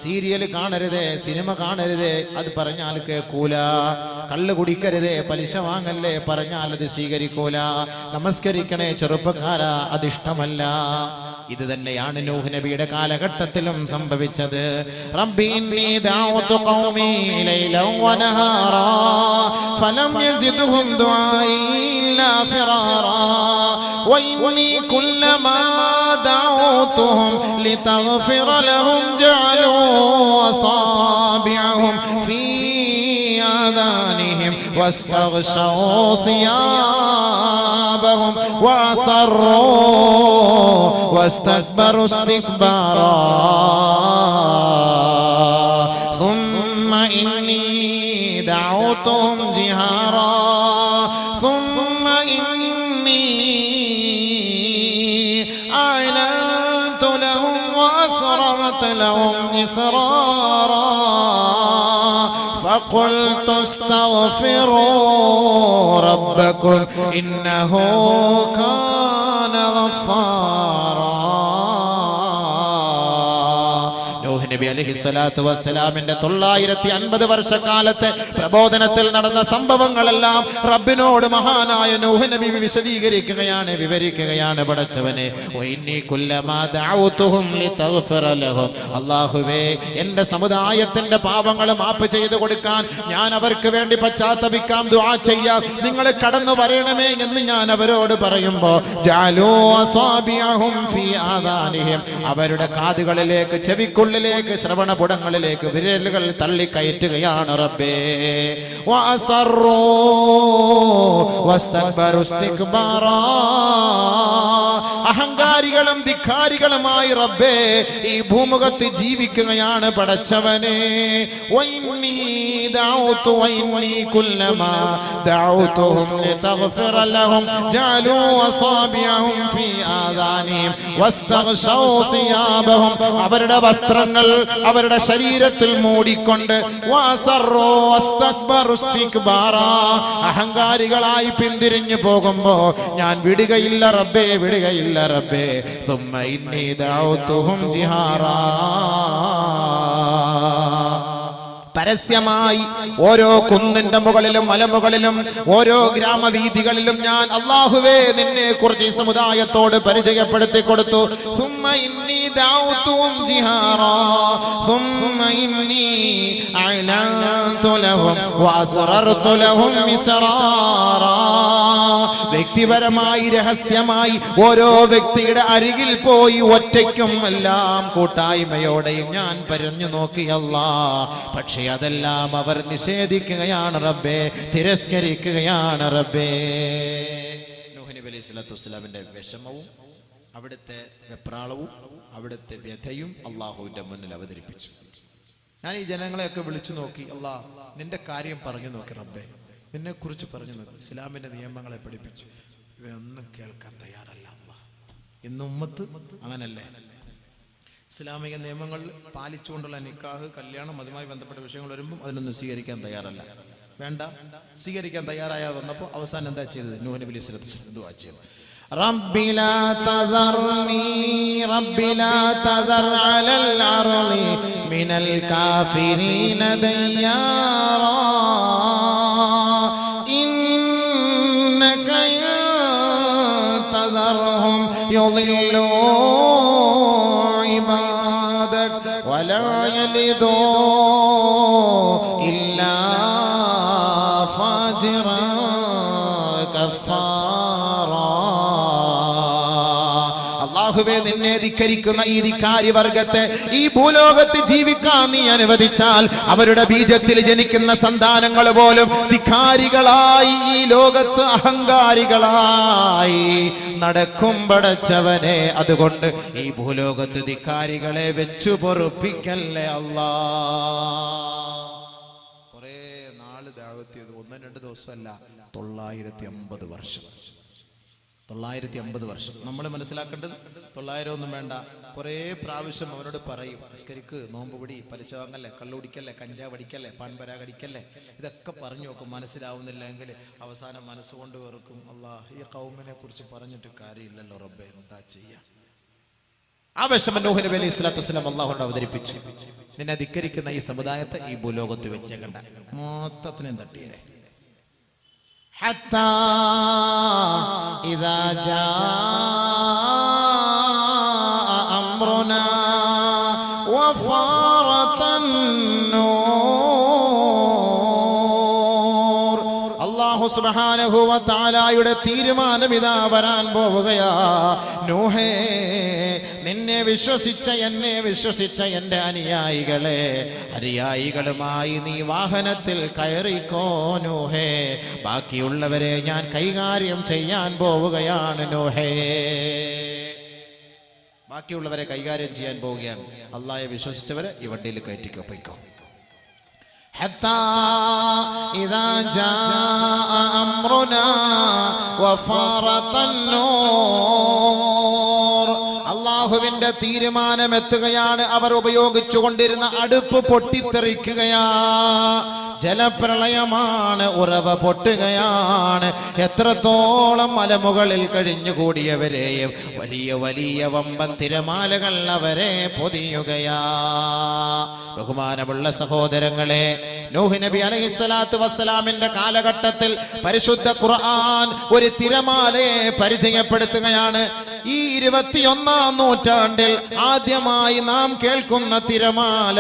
സീരിയൽ കാണരുതേ, സിനിമ കാണരുതേ, അത് പറഞ്ഞാൽ കേൾക്കൂല. കള്ള് കുടിക്കരുതേ, പലിശ വാങ്ങല്ലേ പറഞ്ഞാൽ അത് സ്വീകരിക്കൂല. നമസ്കരിക്കണേ ചെറുപ്പക്കാരാ, അതിഷ്ടമല്ല. ഇത് തന്നെയാണ് നൂഹ് നബിയുടെ കാലഘട്ടത്തിലും സംഭവിച്ചത്. റബ്ബി ഇന്നി ദഅഉതു ഖൗമി ലൈലൻ വനഹാറാ ഫലം യസിദ്ഹും ദുആഇ ഇല്ലാ ഫിറാറാ വഇന്നി കുല്ലമാ ദഅഉതുഹും ലിതഗ്ഫിറ ലഹും ജഅലൂ അസാബിഅഹും ഫീ آذانهم واستغشوا ثيابهم وأصروا واستكبروا استكبارا ثم إني دعوتهم جهارا ففرضت لهم إصرارا فقلت استغفروا ربكم إنه كان غفارا. നബി അലൈഹിസ്സലാത്തു വസ്സലാമിന്റെ 950 വർഷക്കാലത്തെ പ്രബോധനത്തിൽ നടന്ന സംഭവങ്ങളെല്ലാം റബ്ബിനോട് മഹാനായ നൂഹ് നബി വിശദീകരിക്കുകയാണ്, വിവരിക്കുകയാണ്. പടച്ചവനെ, അല്ലാഹുവേ, എന്റെ സമുദായത്തിന്റെ പാപങ്ങൾ മാപ്പ് ചെയ്തു കൊടുക്കാൻ ഞാൻ അവർക്ക് വേണ്ടി പശ്ചാത്തപിക്കാം, ദുആ ചെയ്യാം, നിങ്ങൾ കടന്നു വരണമേ എന്ന് ഞാൻ അവരോട് പറയുമ്പോ ജഅലൂ അസാബിഅഹും ഫീ ആദാനിഹിം, അവരുടെ കാതുകളിലേക്ക്, ചെവിക്കുള്ളിലേക്ക്, ശ്രവണപുടങ്ങളിലേക്ക് വിരലുകൾ തള്ളിക്കയറ്റുകയാണ്. റബ്ബേ, വഅസറൂ വസ്തക്ബറു ഇസ്തിക്ബാറാ, അഹങ്കാരികളും ധിക്കാരികളുമായി റബ്ബേ ഈ ഭൂമുഖത്ത് ജീവിക്കുകയാണ്. പടച്ചവനെ, വഇന്നീ ദഅഉതു വഇന്നീ കുല്ലമാ ദഅഉതുഹും ലിതഗ്ഫിറ ലഹും ജഅലൂ അസാബിഅഹും ഫീ ആദാനിഹിം വസ്തഗ്ശൗ സിയാബഹും, അവരുടെ വസ്ത്രങ്ങൾ അവരുടെ ശരീരത്തിൽ മൂടിക്കൊണ്ട് വഅസറൂ വസ്തക്ബറു ഇസ്തിക്ബാറാ, അഹങ്കാരികളായി പിന്തിരിഞ്ഞു പോകുമ്പോ ഞാൻ വിടുകയില്ല റബ്ബേ, വിടുകയില്ല റബ്ബേ. ثم إني دعوتهم جهارا, പരസ്യമായി ഓരോ കുന്നിന്റെ മുകളിലും മലമുകളിലും ഓരോ ഗ്രാമവീഥികളിലും ഞാൻ അല്ലാഹുവേ നിന്നെ കുറിച്ച് ഈ സമുദായത്തോട് പരിചയപ്പെടുത്തി കൊടുത്തു. ثم إني دعوتهم جهارا ثم إني أعلنت لهم وأسررت لهم إسرارا, വ്യക്തിപരമായി രഹസ്യമായി ഓരോ വ്യക്തിയുടെ അരികിൽ പോയി ഒറ്റയ്ക്കും എല്ലാം കൂട്ടായ്മയോടെയും ഞാൻ പറഞ്ഞു നോക്കി അല്ലാഹ്. പക്ഷേ അതെല്ലാം അവർ നിഷേധിക്കുകയാണ് റബ്ബേ, തിരസ്കരിക്കുകയാണ് റബ്ബേ. നൂഹ് നബി അലൈഹി സ്വലാത്തു വസ്സലാമിന്റെ വിഷമവും അവിടുത്തെ വെപ്രാളവും അവിടുത്തെ വ്യഥയും അള്ളാഹുവിന്റെ മുന്നിൽ അവതരിപ്പിച്ചു. ഞാൻ ഈ ജനങ്ങളെയൊക്കെ വിളിച്ചു നോക്കി, അല്ലാഹ് നിന്റെ കാര്യം പറഞ്ഞു നോക്കി റബ്ബേ, നിന്നെ കുറിച്ച് പറഞ്ഞു നോക്കി, ഇസ്ലാമിന്റെ നിയമങ്ങളെ പഠിപ്പിച്ചു. ഇവനൊന്നും കേൾക്കാൻ തയ്യാറല്ല അല്ലാഹ്. ഇന്ന് ഉമ്മത്ത് അങ്ങനല്ലേ? ഇസ്ലാമിക നിയമങ്ങൾ പാലിച്ചുകൊണ്ടുള്ള നിക്കാഹ്, കല്യാണം, അതുമായി ബന്ധപ്പെട്ട വിഷയങ്ങൾ വരുമ്പോൾ അതിനൊന്നും സ്വീകരിക്കാൻ തയ്യാറല്ല. വേണ്ട, സ്വീകരിക്കാൻ തയ്യാറായ വന്നപ്പോൾ അവസാനം എന്താ ചെയ്തത്? നൂഹ് നബി അലൈഹി സ്വലാത്തു വസ്സലാം ദുആ ചെയ്തു, റബ്ബി ലാ തദർനി റബ്ബി ലാ തദർ അലൽ അർളി മിനൽ കാഫിരീന ദയ്യാറാ ഇന്നക തദർഹും യുളില്ലൂ ولا يلدوا إلا فاجرا كفارا. അല്ലാഹുവേ, നിന്നെ ധിക്കരിക്കുന്ന ഈ ധിക്കാരി വർഗത്തെ ഈ ഭൂലോകത്ത് ജീവിക്കാൻ നീ അനുവദിച്ചാൽ അവരുടെ ബീജത്തിൽ ജനിക്കുന്ന സന്താനങ്ങൾ പോലും ധിക്കാരികളായി ഈ ലോകത്ത് അഹങ്കാരികളായി നടക്കും. പടച്ചവനെ, അതുകൊണ്ട് ഈ ഭൂലോകത്ത് ധിക്കാരികളെ വെച്ചു പൊറുപ്പിക്കല്ലേ അല്ലാഹ്. കുറെ നാള് ദഅവത്ത് ചെയ്തു, 1-2 ദിവസമല്ല, 950 വർഷം. 950 വർഷം. നമ്മൾ മനസ്സിലാക്കേണ്ടത് 900 ഒന്നും വേണ്ട, കുറേ പ്രാവശ്യം അവരോട് പറയും, നിസ്കരിക്ക്, നോമ്പ് പിടി, പലിശ വാങ്ങല്ലേ, കള്ളുടിക്കല്ലേ, കഞ്ചാവ് അടിക്കല്ലേ, പാൻപരാഗ് അടിക്കല്ലേ, ഇതൊക്കെ പറഞ്ഞു നോക്കും. മനസ്സിലാവുന്നില്ല എങ്കിൽ അവസാനം മനസ്സുകൊണ്ട് വെറുക്കും. അല്ലാഹ്, ഈ ഖൗമിനെ കുറിച്ച് പറഞ്ഞിട്ട് കാര്യമില്ലല്ലോ റബ്ബേ, എന്താ ചെയ്യാ? ആ വിഷമം നൂഹ് നബി അലൈഹി സ്വലാത്തു വസ്സലാം അല്ലാഹുവിനോട് അവതരിപ്പിച്ചു. നിന്നെ ധിക്കരിക്കുന്ന ഈ സമുദായത്തെ ഈ ഭൂലോകത്ത് വെച്ചേക്കണ്ട, മൊത്തത്തിനെ തട്ടിയേ. حتى إذا جاء أمرنا وفارت النور, അല്ലാഹു സുബ്ഹാനഹു വ തആലയുടെ തീരുമാനം ഇതാ വരാൻ പോവുകയാ. നൂഹേ, നിന്നെ വിശ്വസിച്ച എന്നെ വിശ്വസിച്ച എൻ്റെ അനുയായികളുമായി നീ വാഹനത്തിൽ കയറിക്കോ നൂഹേ, ബാക്കിയുള്ളവരെ ഞാൻ കൈകാര്യം ചെയ്യാൻ പോവുകയാണ് നൂഹേ, ബാക്കിയുള്ളവരെ കൈകാര്യം ചെയ്യാൻ പോവുകയാണ്. അല്ലാഹയെ വിശ്വസിച്ചവരെ ഈ വണ്ടിയിൽ കയറ്റിക്കോ, പോയിക്കോ. حتى إذا جاء أمرنا وفارت النور, അല്ലാഹു അള്ളാഹുവിന്റെ തീരുമാനമെത്തുകയാണ്. അവർ ഉപയോഗിച്ചു കൊണ്ടിരുന്ന അടുപ്പ് പൊട്ടിത്തെറിക്കുകയാ, ജലപ്രളയമാണ്, ഉറവ പൊട്ടുകയാണ്. എത്രത്തോളം മലമുകളിൽ കഴിഞ്ഞുകൂടിയവരെയും വലിയ വലിയ വമ്പൻ തിരമാലകൾ അവരെ പൊതിയുകയാ. ബഹുമാനമുള്ള സഹോദരങ്ങളെ, നൂഹ് നബി അലൈഹിസ്സലാത്തു വസ്സലാമിന്റെ കാലഘട്ടത്തിൽ പരിശുദ്ധ ഖുർആൻ ഒരു തിരമാലയെ പരിചയപ്പെടുത്തുകയാണ്. ഈ 21-ാം നൂറ്റാണ്ടിൽ ആദ്യമായി നാം കേൾക്കുന്ന തിരമാല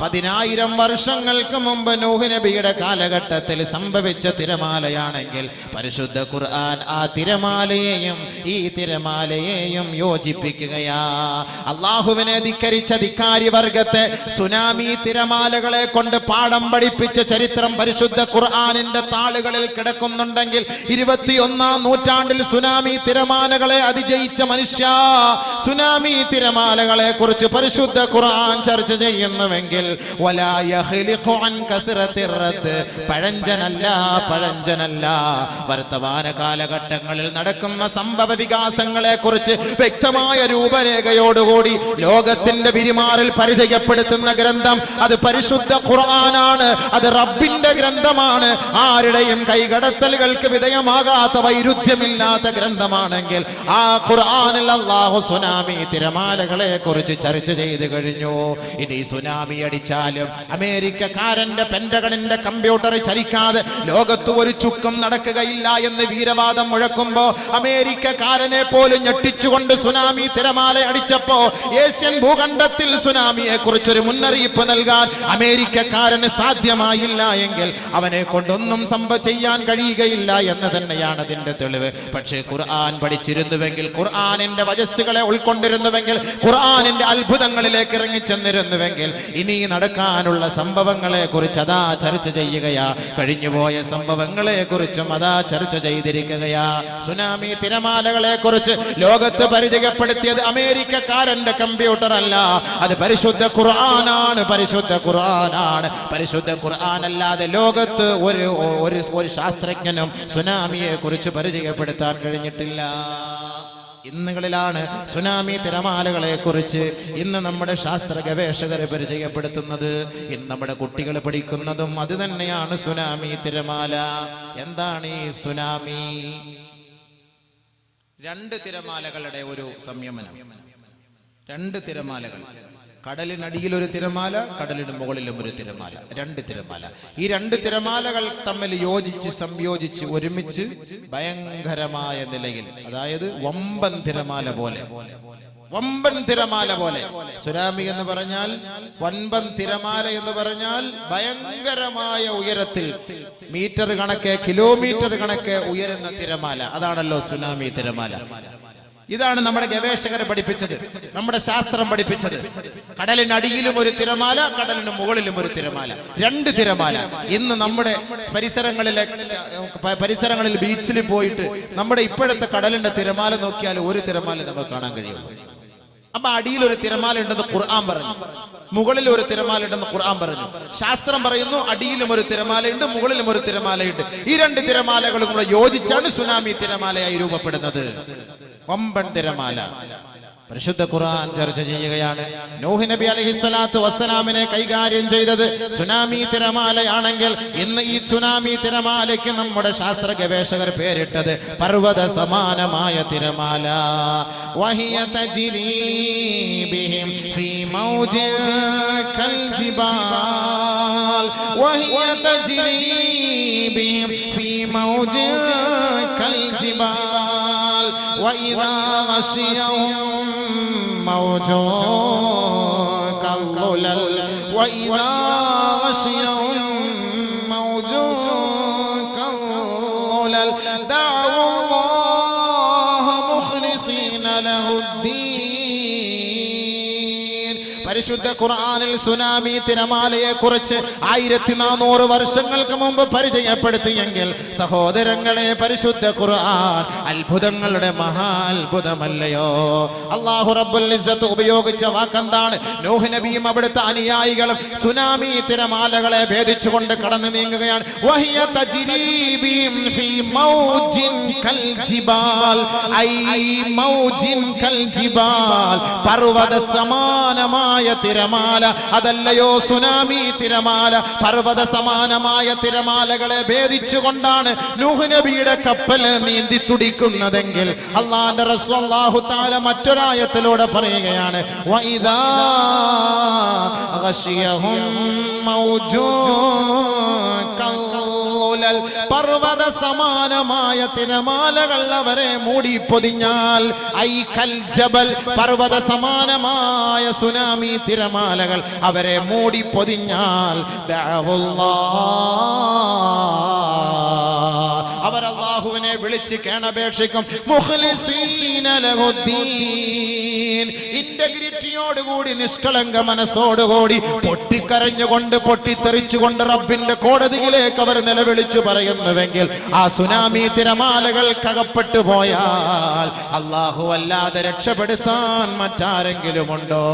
10,000 വർഷങ്ങൾക്ക് മുമ്പ് നൂഹ് നബിയുടെ കാലഘട്ടത്തിൽ സംഭവിച്ച തിരമാലയാണെങ്കിൽ പരിശുദ്ധ ഖുർആൻ ആ തിരമാലയെയും ഈ തിരമാലയെയും യോജിപ്പിക്കുകയാ. അള്ളാഹുവിനെ ധിക്കരിച്ച ധിക്കാരി വർഗത്തെ സുനാമി തിരമാലകളെ കൊണ്ട് പാഠം പഠിപ്പിച്ച ചരിത്രം പരിശുദ്ധ ഖുർആനിന്റെ താളുകളിൽ കിടക്കുന്നുണ്ടെങ്കിൽ 21-ാം നൂറ്റാണ്ടിൽ സുനാമി തിരമാലകളെ അതിജയിച്ച മനുഷ്യ, സുനാമി തിരമാലകളെ കുറിച്ച് പരിശുദ്ധ ഖുർആൻ ചർച്ച ചെയ്യുന്നുവെങ്കിൽ വലാ യഖ്ലിഖു അൻ കസ്റത്തിർ റദ്ദ്, പഴഞ്ചനല്ല. വർത്തമാന കാലഘട്ടങ്ങളിൽ നടക്കുന്ന സംഭവ വികാസങ്ങളെ കുറിച്ച് വ്യക്തമായ രൂപരേഖയോടുകൂടി ലോകത്തിന്റെ പെരുമാറിൽ പരിചയപ്പെടുത്തുന്ന ഗ്രന്ഥം അത് പരിശുദ്ധ ഖുർആനാണ്. അത് റബ്ബിന്റെ ഗ്രന്ഥമാണ്. ആരുടെയും കൈകടത്തലുകൾക്ക് വിധേയമാകാത്ത വൈരുദ്ധ്യമില്ലാത്ത ഗ്രന്ഥമാണെങ്കിൽ ആ ഖുർആനിൽ അല്ലാഹു സുനാമി തിരമാലകളെ കുറിച്ച് ചർച്ച ചെയ്തു കഴിഞ്ഞു. ഇനി സുനാമി അടിച്ചാലും അമേരിക്കക്കാരന്റെ പെന്റഗണിന്റെ കമ്പ്യൂട്ടർ ചലിക്കാതെ ലോകത്ത് ഒരു ചുക്കും നടക്കുകയില്ല എന്ന് വീരവാദം മുഴക്കുമ്പോ അമേരിക്കക്കാരനെ പോലും ഞെട്ടിച്ചുകൊണ്ട് സുനാമി തിരമാല അടിച്ചപ്പോ ഏഷ്യൻ ഭൂഖണ്ഡത്തിൽ സുനാമിയെ കുറിച്ചൊരു മുന്നറിയിപ്പ് നൽകാൻ അമേരിക്കക്കാരന് സാധ്യമായില്ല എങ്കിൽ അവനെ കൊണ്ടൊന്നും ചെയ്യാൻ കഴിയുകയില്ല എന്ന് തന്നെയാണ് അതിന്റെ തെളിവ്. പക്ഷേ ഖുർആൻ പഠിച്ചിരുന്നുവെങ്കിൽ, ഖുർആനിന്റെ വജസ്സുകളെ ഉൾക്കൊണ്ടിരുന്നുവെങ്കിൽ, ഖുർആനിന്റെ അത്ഭുതങ്ങളിലേക്ക് ഇറങ്ങിച്ചെന്നിരുന്നുവെങ്കിൽ ഇനി നടക്കാനുള്ള സംഭവങ്ങളെ കുറിച്ച് അതാ ചർച്ച ചെയ്യുകയാ. കഴിഞ്ഞുപോയ സംഭവങ്ങളെ കുറിച്ചും അതാ ചർച്ച ചെയ്തിരിക്കുകയാ. സുനാമി തിരമാലകളെ കുറിച്ച് ലോകത്ത് പരിചയപ്പെടുത്തിയത് അമേരിക്കക്കാരന്റെ കമ്പ്യൂട്ടർ അല്ല, അത് പരിശുദ്ധ ഖുർആനാണ്. പരിശുദ്ധ ഖുർആനാണ്. പരിശുദ്ധ ഖുർആൻ അല്ലാതെ ലോകത്ത് ഒരു ശാസ്ത്രജ്ഞനും സുനാമിയെ കുറിച്ച് പരിചയപ്പെടുത്താൻ കഴിഞ്ഞിട്ടില്ല. ഇന്നുകളിലാണ് സുനാമി തിരമാലകളെ കുറിച്ച് ഇന്ന് നമ്മുടെ ശാസ്ത്ര ഗവേഷകരെ പരിചയപ്പെടുത്തുന്നത്. ഇന്ന് നമ്മുടെ കുട്ടികൾ പഠിക്കുന്നതും അത് തന്നെയാണ്, സുനാമി തിരമാല. എന്താണ് ഈ സുനാമി? 2 തിരമാലകളുടെ ഒരു സംയമനം. 2 തിരമാലകൾ, കടലിനടിയിൽ ഒരു തിരമാല, കടലിന് മുകളിലും ഒരു തിരമാല. 2 തിരമാല. ഈ 2 തിരമാലകൾ തമ്മിൽ യോജിച്ച് സംയോജിച്ച് ഒരുമിച്ച് ഭയങ്കരമായ നിലയിൽ, അതായത് വമ്പൻ തിരമാല പോലെ. സുനാമി എന്ന് പറഞ്ഞാൽ, വമ്പൻ തിരമാല എന്ന് പറഞ്ഞാൽ ഭയങ്കരമായ ഉയരത്തിൽ, മീറ്റർ കണക്കെ കിലോമീറ്റർ കണക്കെ ഉയരുന്ന തിരമാല. അതാണല്ലോ സുനാമി തിരമാല. ഇതാണ് നമ്മുടെ ഗവേഷകരെ പഠിപ്പിച്ചത്, നമ്മുടെ ശാസ്ത്രം പഠിപ്പിച്ചത്. കടലിനടിയിലും ഒരു തിരമാല, കടലിന് മുകളിലും ഒരു തിരമാല. 2 തിരമാല. ഇന്ന് നമ്മുടെ പരിസരങ്ങളിൽ ബീച്ചിൽ പോയിട്ട് നമ്മുടെ ഇപ്പോഴത്തെ കടലിന്റെ തിരമാല നോക്കിയാൽ ഒരു തിരമാല നമുക്ക് കാണാൻ കഴിയുള്ളൂ. അപ്പൊ അടിയിൽ ഒരു തിരമാല ഉണ്ടെന്ന് ഖുർആൻ പറഞ്ഞു, മുകളിൽ ഒരു തിരമാല ഉണ്ടെന്ന് ഖുർആൻ പറഞ്ഞു. ശാസ്ത്രം പറയുന്നു അടിയിലും ഒരു തിരമാലയുണ്ട്, മുകളിലും ഒരു തിരമാലയുണ്ട്. ഈ 2 തിരമാലകളും കൂടെ യോജിച്ചാണ് സുനാമി തിരമാലയായി രൂപപ്പെടുന്നത്. വമ്പൻ തിരമാല. പരിശുദ്ധ ഖുർആൻ ചർച്ച ചെയ്യുകയാണ്. നൂഹ് നബി അലൈഹിസ്സലാത്തു വസ്സലാമിനെ കൈകാര്യം ചെയ്തത് സുനാമി തിരമാലയാണെങ്കിൽ ഇന്ന് ഈ സുനാമി തിരമാലയ്ക്ക് നമ്മുടെ ശാസ്ത്ര ഗവേഷകർ പേരിട്ടത് പർവ്വത സമാനമായ തിരമാല. വഹിയ തജ്രീ ബിഹിം ഫീ മൗജിൻ കൽ ജിബാൽ, വഹിയ തജ്രീ ബിഹിം ഫീ മൗജിൻ കൽ ജിബാൽ, വഇദാ ഗശിയഹും موج كالظلل وإذا غشيهم موج كالظلل دعوا الله مخلصين له الدين. പരിശുദ്ധ ഖുർആനിൽ സുനാമി തിരമാലയെ കുറിച്ച് 1400 വർഷങ്ങൾക്ക് മുമ്പ് പരിചയപ്പെടുത്തിയെങ്കിൽ സഹോദരങ്ങളെ, പരിശുദ്ധ ഖുർആൻ അത്ഭുതങ്ങളുടെ മഹാ അത്ഭുതമല്ലയോ? അല്ലാഹു റബ്ബുൽ ഇസ്സത്ത് ഉപയോഗിച്ച വാക്കെന്താണ്? നൂഹ് നബിയും അവിടുത്തെ അനുയായികളും സുനാമി തിരമാലകളെ ഭേദിച്ചുകൊണ്ട് കടന്നു നീങ്ങുകയാണ്. വഹിയ തജ്രീ ബിഹിം ഫീ മൗജിൻ കൽ ജിബാൽ, ഐ മൗജിൻ കൽ ജിബാൽ, പർവത സമാനമായ തിരമാല. അതല്ലയോ സുനാമി തിരമാല? പർവത സമാനമായ തിരമാലകളെ ഭേദിച്ചുകൊണ്ടാണ് നൂഹ് നബിയുടെ കപ്പൽ നീന്തി തുടിക്കുന്നതെങ്കിൽ അല്ലാഹുവിന്റെ റസൂൽ അല്ലാഹു തആല മറ്റൊരായത്തിലൂടെ പറയുകയാണ്, വഇദാ ഗശിയഹും മൗജൂൻ കൽലുലൽ, പർവത സമാനമായ തിരമാലകൾ അവരെ മൂടി പൊതിഞ്ഞാൽ, ഐ കൽ ജബൽ, പർവത സമാനമായ സുനാമി തിരമാലകൾ അവരെ മൂടി പൊതിഞ്ഞാൽ, അവർ അല്ലാഹുവിനെ വിളിച്ച് കേണപേക്ഷിക്കും, മുഖ്ലിസീന ലഹുദ്ദീൻ, ഇന്റഗ്രിറ്റിയോടുകൂടി നിഷ്കളങ്ക മനസ്സോടുകൂടി പൊട്ടിക്കരഞ്ഞുകൊണ്ട് പൊട്ടിത്തെറിച്ചുകൊണ്ട് റബ്ബിന്റെ കോടതിയിലേക്ക് അവർ നിലവിളിച്ചു പറയുന്നുവെങ്കിൽ ആ സുനാമി തിരമാലകൾക്കകപ്പെട്ടു പോയാൽ അല്ലാഹു അല്ലാതെ രക്ഷപ്പെടുത്താൻ മറ്റാരെങ്കിലും ഉണ്ടോ?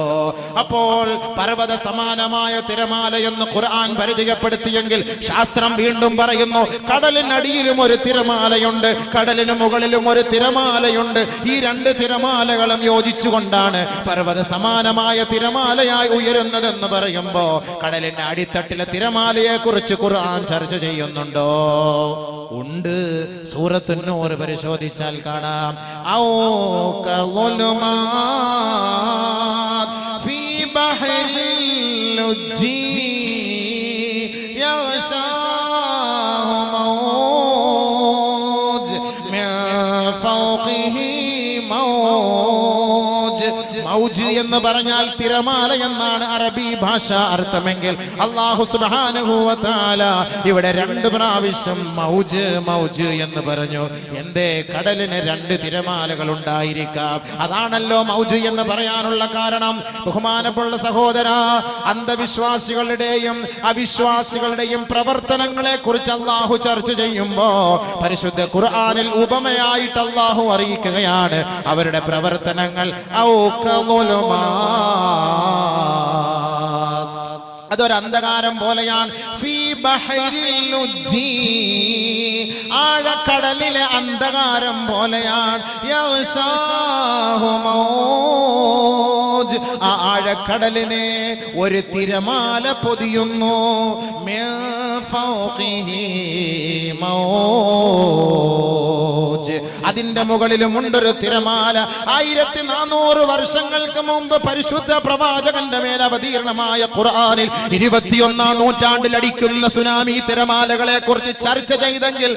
അപ്പോൾ പർവ്വത സമാനമായ തിരമാല എന്ന് ഖുർആൻ പരിചയപ്പെടുത്തിയെങ്കിൽ ശാസ്ത്രം വീണ്ടും പറയുന്നു, കടലിനടിയിലും ഒരു തിരമാലയുണ്ട്, കടലിന് മുകളിലും ഒരു തിരമാലയുണ്ട്. ഈ രണ്ട് തിരമാലകളും യോജിച്ചുകൊണ്ടാണ് പർവ്വത സമാനമായ തിരമാലയായി ഉയരുന്നതെന്ന് പറയുമ്പോ കടലിന്റെ അടിത്തട്ടിലെ തിരമാലയെ കുറിച്ച് ഖുർആൻ ചർച്ച ചെയ്യുന്നുണ്ടോ? ഉണ്ട്. സൂറത്തു നൂർ പരിശോധിച്ചാൽ കാണാം, ഔ കളുമാത് ഫീ ബഹരിൽ ലുജ്ജി യഗ്ശാഹു മൗജ് മിൻ ഫൗഖിഹി മൗജ്. മൗജ് എന്ന് പറഞ്ഞാൽ തിരമാല എന്നാണ് അറബി ഭാഷ അർത്ഥമെങ്കിൽ അല്ലാഹു സുബ്ഹാനഹു വ തആല ഇവിടെ 2 പ്രാവശ്യം മൗജ് മൗജ് എന്ന് പറഞ്ഞു. എന്തേ? കടലിന് 2 തിരമാലകൾ ഉണ്ടായിരിക്കാം. അതാണല്ലോ മൗജ് എന്ന് പറയാനുള്ള കാരണം. ബഹുമാനമുള്ള സഹോദര, അന്ധവിശ്വാസികളുടെയും അവിശ്വാസികളുടെയും പ്രവർത്തനങ്ങളെ കുറിച്ച് അല്ലാഹു ചർച്ച ചെയ്യുമ്പോ പരിശുദ്ധ ഖുർആനിൽ ഉപമയായിട്ട് അല്ലാഹു അറിയിക്കുകയാണ് അവരുടെ പ്രവർത്തനങ്ങൾ. അതൊരു അന്ധകാരം പോലെയാണ്. ഫീ ബഹരിൽ ലുജ്ജി, ആഴക്കടലിലെ അന്ധകാരം പോലെയാണ്. യഗ്ശാഹു മൗജ്, ആ ആഴക്കടലിനെ ഒരു തിരമാല പൊതിയുന്നു. മിൻ ഫൗഖിഹി മൗജ്, അതിന്റെ മുകളിലും ഉണ്ടൊരു തിരമാല. 1400 വർഷങ്ങൾക്ക് മുമ്പ് പരിശുദ്ധ പ്രവാചകന്റെ മേൽ അവതീർണമായ ഖുർആനിൽ 21-ാം നൂറ്റാണ്ടിൽ അടിക്കുന്ന സുനാമി തിരമാലകളെ കുറിച്ച് ചർച്ച ചെയ്തെങ്കിൽ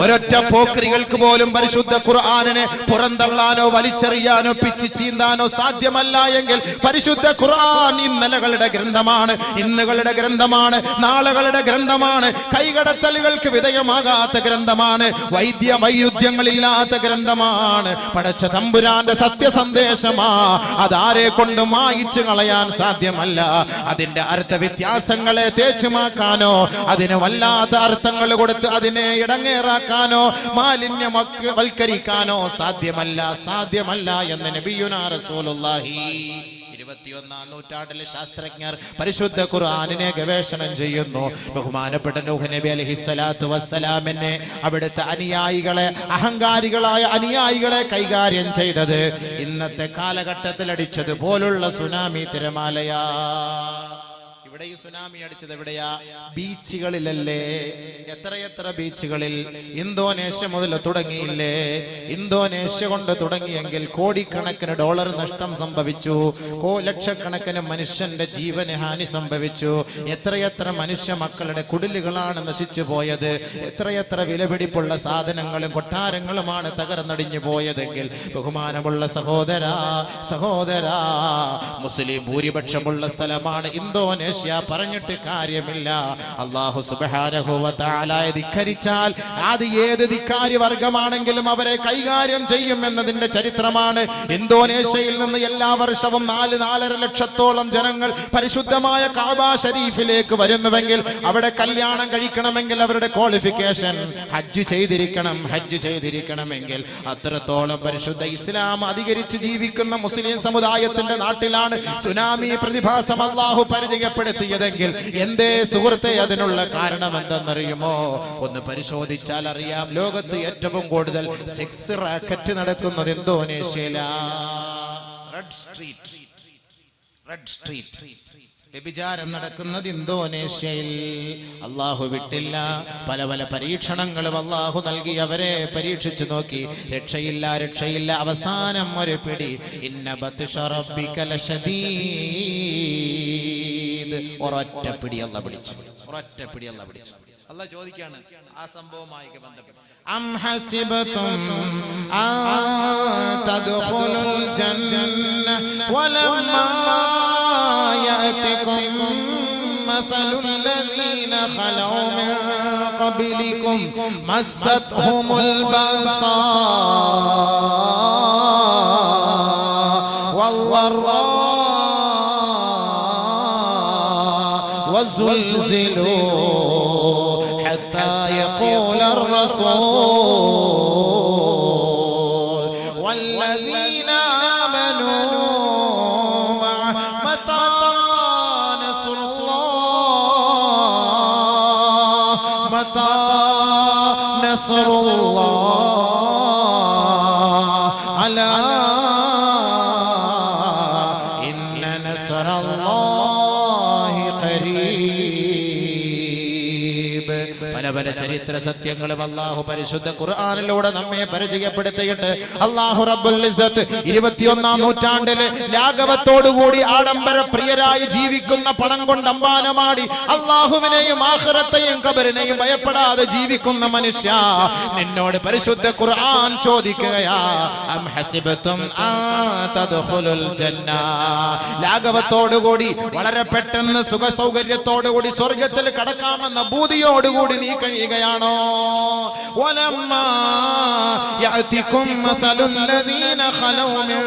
ഒരൊറ്റ പോക്രികൾക്ക് പോലും പരിശുദ്ധ ഖുർആനിനെ പുറന്തള്ളാനോ വലിച്ചെറിയാനോ പിച്ച് ചീന്താനോ സാധ്യമല്ല എങ്കിൽ പരിശുദ്ധ ഖുർആൻ ഇന്നലകളുടെ ഗ്രന്ഥമാണ്, ഇന്നുകളുടെ ഗ്രന്ഥമാണ്, നാളുകളുടെ ഗ്രന്ഥമാണ്, കൈകടത്തലുകൾക്ക് വിധേയമാകാത്ത ഗ്രന്ഥമാണ്, വൈരുദ്ധ്യങ്ങളില്ലാത്ത ഗ്രന്ഥമാണ്, പടച്ച തമ്പുരാന്റെ സത്യസന്ദേശമാ. അതാരെ കൊണ്ട് മായിച്ചു കളയാൻ സാധ്യമല്ല. അതിന്റെ അർത്ഥ വ്യത്യാസങ്ങളെ തേച്ചുമാക്കാനോ അതിന് വല്ലാത്ത അർത്ഥങ്ങൾ കൊടുത്ത് അതിനെ ഇടങ്ങേറാക്കാനോ മാലിന്യവൽക്കരിക്കാനോ സാധ്യമല്ല എന്ന് നബിയുനാ റസൂലുള്ളാഹി 21-ാം നൂറ്റാണ്ടിലെ ശാസ്ത്രജ്ഞർ പരിശുദ്ധ ഖുർആനിനെ ഗവേഷണം ചെയ്യുന്നു. ബഹുമാനപ്പെട്ട നൂഹ് നബി അലൈഹിസ്സലാത്തു വസ്സലാമിനെ അവിടുത്തെ അനുയായികളെ, അഹങ്കാരികളായ അനുയായികളെ കൈകാര്യം ചെയ്തത് ഇന്നത്തെ കാലഘട്ടത്തിൽ അടിച്ചത് പോലുള്ള സുനാമി തിരമാലയാ. ഇവിടെ ഈ സുനാമി അടിച്ചത് എവിടെയാ? ബീച്ചുകളിലല്ലേ? എത്രയെത്ര ബീച്ചുകളിൽ. ഇന്തോനേഷ്യ മുതൽ തുടങ്ങിയില്ലേ? ഇന്തോനേഷ്യ കൊണ്ട് തുടങ്ങിയെങ്കിൽ കോടിക്കണക്കിന് ഡോളർ നഷ്ടം സംഭവിച്ചു, ലക്ഷക്കണക്കിന് മനുഷ്യന്റെ ജീവന് ഹാനി സംഭവിച്ചു. എത്രയെത്ര മനുഷ്യ മക്കളുടെ കുടിലുകളാണ് നശിച്ചു പോയത്. എത്രയെത്ര വിലപിടിപ്പുള്ള സാധനങ്ങളും കൊട്ടാരങ്ങളുമാണ് തകർന്നടിഞ്ഞു പോയതെങ്കിൽ ബഹുമാനമുള്ള സഹോദരാ, മുസ്ലിം ഭൂരിപക്ഷമുള്ള സ്ഥലമാണ് ഇന്തോനേഷ്യ പറഞ്ഞിട്ട് കാര്യമില്ല. അല്ലാഹു സുബ്ഹാനഹു വ തആലയെ ധിക്കരിച്ചാൽ അത് ഏത് ധിക്കാരി വർഗമാണെങ്കിലും അവരെ കൈകാര്യം ചെയ്യും എന്നതിന്റെ ചരിത്രമാണ്. ഇന്തോനേഷ്യയിൽ നിന്ന് എല്ലാ വർഷവും 4-4.5 ലക്ഷത്തോളം ജനങ്ങൾ പരിശുദ്ധമായ കഅബ ഷരീഫിലേക്ക് വരുന്നുവെങ്കിൽ അവിടെ കല്യാണം കഴിക്കണമെങ്കിൽ അവരുടെ ക്വാളിഫിക്കേഷൻ ഹജ്ജ് ചെയ്തിരിക്കണമെങ്കിൽ അത്രത്തോളം പരിശുദ്ധ ഇസ്ലാം അധികരിച്ച് ജീവിക്കുന്ന മുസ്ലിം സമുദായത്തിന്റെ നാട്ടിലാണ് സുനാമി പ്രതിഭാസം അല്ലാഹു പരിചയപ്പെടുത്തിയതെങ്കിൽ എന്തേ സുഹൃത്തെ അതിനുള്ള കാരണം എന്തെന്നറിയുമോ? ഒന്ന് പരിശോധിച്ചാൽ അറിയാം. ലോകത്ത് ഏറ്റവും കൂടുതൽ സെക്സ് റാക്കറ്റ് നടക്കുന്നത് ഇന്തോനേഷ്യയിലാണ്. റെഡ് സ്ട്രീറ്റ് വ്യഭിചാരം നടക്കുന്നത് ഇന്തോനേഷ്യയിൽ. അല്ലാഹു വിട്ടില്ല. പല പരീക്ഷണങ്ങളും അല്ലാഹു നൽകി അവരെ പരീക്ഷിച്ചു നോക്കി. രക്ഷയില്ല. അവസാനം ഒരു പിടി. ഇന്ന ബത്ശ റബ്ബിക ലശദീദ്. ഒരൊറ്റ പിടി അല്ലാഹു പിടിച്ചു. അല്ലാഹു ചോദിക്കാണ് ആ സംഭവവുമായി ബന്ധപ്പെട്ട്, അം ഹസിബതും അൻ തദ്ഖുലുൽ ജന്ന വലമ്മാ യഅതികും മസലുൽ ലദീന ഖലൗ മിൻ ഖബ്ലികും മസ്സത്ഹുമുൽ ബഅസാ വദ്ദറാ വസുൽസിലൂ حتى يقول الرسول والذين آمنوا معه متى نصر الله ألا إن نصر الله قريب. പല ചരിത്ര സത്യങ്ങളും അല്ലാഹു പരിശുദ്ധ ഖുർആനിലൂടെ നമ്മെ പരിചയപ്പെടുത്തിയിട്ട് അല്ലാഹു റബ്ബുൽ ഇസ്സത്ത് 21-ാം നൂറ്റാണ്ടിലെ ലാഘവത്തോടുകൂടി ആഡംബര പ്രിയരായി ജീവിക്കുന്ന പണം കൊണ്ട് അമ്പാനമാടി അല്ലാഹുവിനെയും ആഖിറത്തെയും ഖബറിനെയും ഭയപ്പെടാതെ ജീവിക്കുന്ന മനുഷ്യ, നിന്നോട് പരിശുദ്ധ ഖുർആൻ ചോദിക്കുകയാ, അം ഹസിബതും അൻ തദ്ഖുലുൽ ജന്ന. ലാഘവത്തോടുകൂടി വളരെ പെട്ടെന്ന് സുഖ സൗകര്യത്തോടുകൂടി സ്വർഗ്ഗത്തിൽ കടക്കാമെന്ന ഭൂതിയോടുകൂടി നീ കഴിയുകയാണോ? വലമ്മാ യഅതികും മസലുൽ ലദീന ഖലൗ മിൻ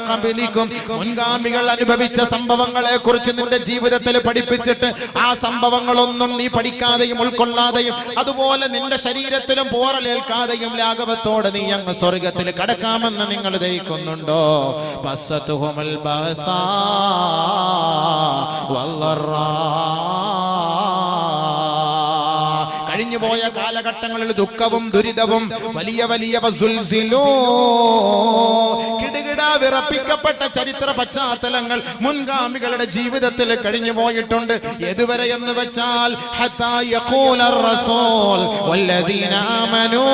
ഖബ്ലികും. മുൻഗാമികൾ അനുഭവിച്ച സംഭവങ്ങളെ കുറിച്ച് നിന്റെ ജീവിതത്തിൽ പഠിപ്പിച്ചിട്ട് ആ സംഭവങ്ങളൊന്നും നീ പഠിക്കാതെയും ഉൾക്കൊള്ളാതെയും അതുപോലെ നിന്റെ ശരീരത്തിലും പോറലേൽക്കാതെയും ലാഘവത്തോടെ നീ അങ്ങ് സ്വർഗ്ഗത്തിൽ കടക്കാമെന്ന് നിങ്ങൾ ദഹിക്കുന്നുണ്ടോ? ബസ്സതുഹുൽ ബഅസാ വദ്ദറാ. കഴിഞ്ഞുപോയ കാലഘട്ടങ്ങളിൽ ദുഃഖവും ദുരിതവും വലിയ കിടുകിട വിറപ്പിക്കപ്പെട്ട ചരിത്ര പശ്ചാത്തലങ്ങൾ മുൻഗാമികളുടെ ജീവിതത്തിൽ കഴിഞ്ഞു പോയിട്ടുണ്ട്. ഏതുവരെ എന്ന് വെച്ചാൽ ഹത്താ യഖൂലർ റസൂൽ വല്ലദീന ആമനൂ.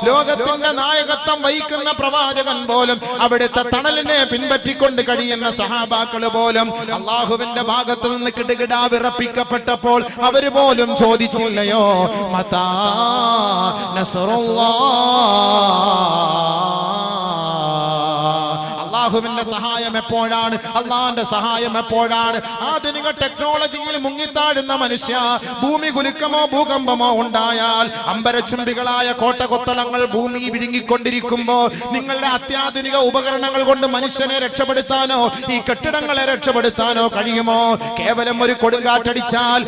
ലോകത്തിന്റെ നായകത്വം വഹിക്കുന്ന പ്രവാചകൻ പോലും അവിടുത്തെ തണലിനെ പിൻപറ്റിക്കൊണ്ട് കഴിയുന്ന സഹാബാക്കൾ പോലും അല്ലാഹുവിന്റെ ഭാഗത്ത് നിന്ന് കിടുകിട വിറപ്പിക്കപ്പെട്ടപ്പോൾ അവര് പോലും ചോദിച്ചില്ലയോ, മതാ നസ്റുല്ലാഹ്, അല്ലാഹുവിന്റെ സഹായം എപ്പോഴാണ്, അല്ലാഹുവിന്റെ സഹായം എപ്പോഴാണ്? ആധുനിക ടെക്നോളജിയിൽ മുങ്ങിത്താഴുന്ന മനുഷ്യ, ഭൂമി കുലുക്കമോ ഭൂകമ്പമോ ഉണ്ടായാൽ അമ്പരച്ചുംബികളായ കോട്ടകൊത്തളങ്ങൾ ഭൂമി വിഴുങ്ങിക്കൊണ്ടിരിക്കുമ്പോ നിങ്ങളുടെ അത്യാധുനിക ഉപകരണങ്ങൾ കൊണ്ട് മനുഷ്യനെ രക്ഷപ്പെടുത്താനോ ഈ കെട്ടിടങ്ങളെ രക്ഷപ്പെടുത്താനോ കഴിയുമോ? കേവലം ഒരു കൊടുങ്കാറ്റടിച്ചാൽ,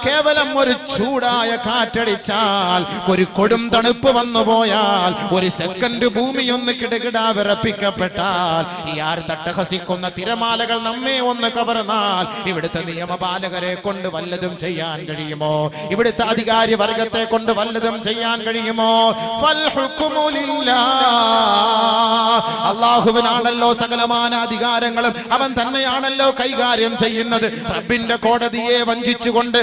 കേവലം ഒരു ചൂടായ കാറ്റടിച്ചാൽ, ഒരു കൊടും തണുപ്പ് വന്നുപോയാൽ, ഒരു സെക്കൻഡ് ഭൂമി ഒന്ന് കിടകിട വിറപ്പിക്കപ്പെട്ടാൽ, ഈ ആർ തട്ടഹസിക്കുന്ന തിരമാലകൾ നമ്മെ ഒന്ന് കവർന്നാൽ ഇവിടുത്തെ നിയമപാലകരെ കൊണ്ട് വല്ലതും ചെയ്യാൻ കഴിയുമോ? ഇവിടുത്തെ അധികാരി വർഗത്തെ കൊണ്ട് വല്ലതും ചെയ്യാൻ കഴിയുമോ? ഫൽ ഹുക്മു ലില്ലാഹ്. അല്ലാഹുവിനാണല്ലോ സകലമാന അധികാരങ്ങളും, അവൻ തന്നെയാണല്ലോ കൈകാര്യം ചെയ്യുന്നത്. റബ്ബിന്റെ കോടതിയെ വഞ്ചിച്ചുകൊണ്ട്,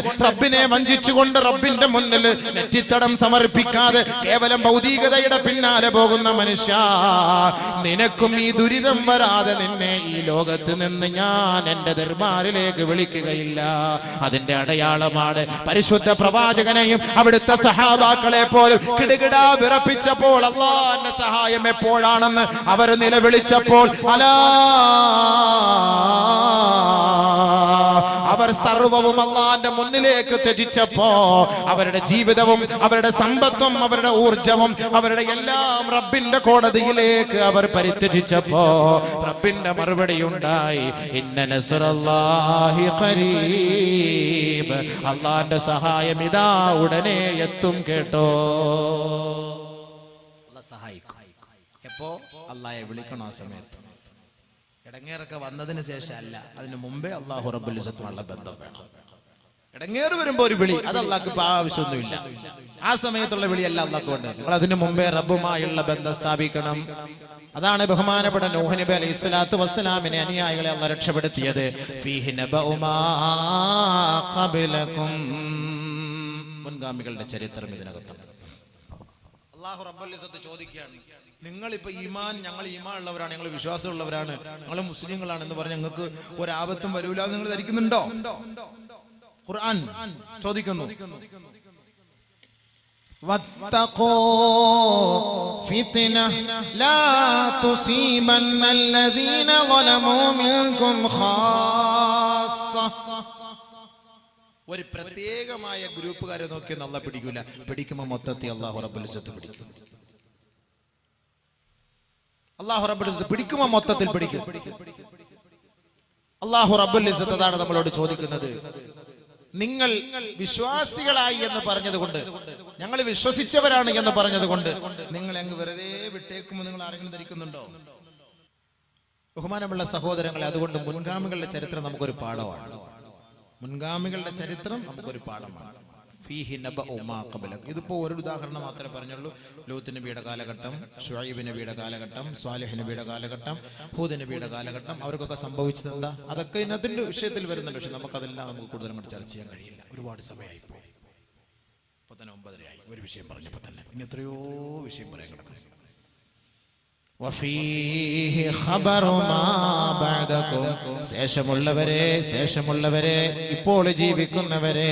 റബ്ബിന്റെ മുന്നിൽ നെറ്റിത്തടം സമർപ്പിക്കാതെ കേവലം ഭൗതികതയുടെ പിന്നാലെ പോകുന്ന മനുഷ്യ, നിനക്കും ഈ ദുരിതം വരാതെ നിന്നെ ഈ ലോകത്ത് നിന്ന് ഞാൻ എന്റെ ദർബാറിലേക്ക് വിളിക്കുകയില്ല. അതിന്റെ അടയാളമാണ് പരിശുദ്ധ പ്രവാചകനെയും അവിടുത്തെ സഹാബാക്കളെ പോലും കിടുകിടാ വിറപ്പിച്ചപ്പോൾ അല്ലാഹുവിന്റെ സഹായം എപ്പോഴാണെന്ന് അവർ നിലവിളിച്ചപ്പോൾ അവർ സർവവും അല്ലാഹുവിന്റെ മുന്നിലേക്ക് ത്യജിച്ചപ്പോ അവരുടെ ജീവിതവും അവരുടെ സമ്പത്തും അവരുടെ ഊർജവും അവരുടെ എല്ലാം റബ്ബിന്റെ കോടതിയിലേക്ക് അവർ പരിത്യജിച്ചപ്പോ റബ്ബിന്റെ മറുപടി ഉണ്ടായി, ഇന്ന നസ്റല്ലാഹി ഖരീബ്, അല്ലാഹുവിന്റെ സഹായം ഇതാ ഉടനെ എത്തും കേട്ടോ. അല്ലാഹു സഹായിക്കും. എപ്പോ? അല്ലാഹയെ വിളിക്കണം. ആ സമയത്ത് ഇടങ്ങേറൊക്കെ വന്നതിന് ശേഷം അല്ല, അതിന് മുമ്പേ അല്ലാഹു റബ്ബുൽ ഇസ്സത്തുമായുള്ള ബന്ധം വേണം. ഇടങ്ങേറ് വരുമ്പോ ഒരു വിളി, അത് അല്ലാഹ്ക്ക് ആവശ്യമൊന്നുമില്ല. ആ സമയത്തുള്ള വിളിയല്ല അല്ലാഹ്ക്ക് വേണ്ടത്. നിങ്ങൾ അതിന് മുമ്പേ റബ്ബുമായുള്ള ബന്ധം സ്ഥാപിക്കണം. അതാണ് ബഹുമാനപ്പെട്ട നൂഹ് നബി അലൈഹി സ്വലാത്തു വസ്സലാമിനെ അനുയായികളെ അല്ലാഹ് രക്ഷപ്പെടുത്തിയത്. ഫീഹി നബഉ മാ ഖബലകും, മുൻഗാമികളുടെ ചരിത്രം ഇതിനകത്തുണ്ട്. അല്ലാഹു റബ്ബുൽ ഇസ്സത്ത് ചോദിക്കുകയാണ്, നിങ്ങളിപ്പോ ഈമാൻ, ഞങ്ങൾ ഈമാൻ ഉള്ളവരാണ്, ഞങ്ങൾ വിശ്വാസമുള്ളവരാണ്, ഞങ്ങൾ മുസ്ലിങ്ങളാണെന്ന് പറഞ്ഞ് ഞങ്ങൾക്ക് ഒരാപത്തും വരൂല നിങ്ങൾ ധരിക്കുന്നുണ്ടോ? ഖുർആൻ ചോദിക്കുന്നു. വത്തഖൂ ഫിത്ന ലാ തുസീബന്നല്ലദീന ളലമൂ മിൻകും ഖാസ്സ. ഒരു പ്രത്യേകമായ ഗ്രൂപ്പുകാരെ നോക്കി അല്ലാഹു പിടിക്കൂല. പിടിക്കുമ്പോൾ മൊത്തത്തിൽ അല്ലാഹു റബ്ബുൽ ഇസ്സത്ത് പിടിക്കും. അല്ലാഹു റബ്ബുൽ ഇസ്സത്ത് പിടിക്കുമ്പോൾ മൊത്തത്തിൽ പിടിക്കും. അല്ലാഹു റബ്ബുൽ ഇസ്സത്ത് അതാണ് നമ്മളോട് ചോദിക്കുന്നത്. നിങ്ങൾ വിശ്വാസികളായി എന്ന് പറഞ്ഞതുകൊണ്ട്, ഞങ്ങൾ വിശ്വസിച്ചവരാണ് എന്ന് പറഞ്ഞതുകൊണ്ട് നിങ്ങൾ അങ്ങ് വെറുതെ വിട്ടേക്കുമ്പോൾ നിങ്ങൾ ആരെങ്കിലും ധരിക്കുന്നുണ്ടോ? ബഹുമാനമുള്ള സഹോദരങ്ങളെ, അതുകൊണ്ട് മുൻഗാമികളുടെ ചരിത്രം നമുക്കൊരു പാഠമാണ്. മുൻഗാമികളുടെ ചരിത്രം നമുക്കൊരു പാഠമാണ്. ഫീഹി നബഉ മാ ഖബലക. ഇതിപ്പോ ഒരു ഉദാഹരണം മാത്രമേ പറഞ്ഞുള്ളൂ. ലൂത്ത് നബിയുടെ കാലഘട്ടം, ശുഐബ് നബിയുടെ കാലഘട്ടം, സ്വാലിഹ് നബിയുടെ കാലഘട്ടം, ഹൂദ് നബിയുടെ കാലഘട്ടം, അവർക്കൊക്കെ സംഭവിച്ചത് എന്താ? അതൊക്കെ ഇതിന്റെ വിഷയത്തിൽ വരുന്നുണ്ട്. പക്ഷെ നമുക്കതെല്ലാം കൂടുതൽ അങ്ങോട്ട് ചർച്ച ചെയ്യാൻ കഴിയില്ല. ഒരുപാട് സമയമായി പോയി. ഇപ്പൊ തന്നെ 9:30 ആയി. ഒരു വിഷയം പറഞ്ഞപ്പോ തന്നെ ഇനി എത്രയോ വിഷയം പറയാൻ കിടക്കും. വഫീഹി ഖബറു മാ ബഅദകും, ശേഷമുള്ളവരെ ഇപ്പോൾ ജീവിക്കുന്നവരെ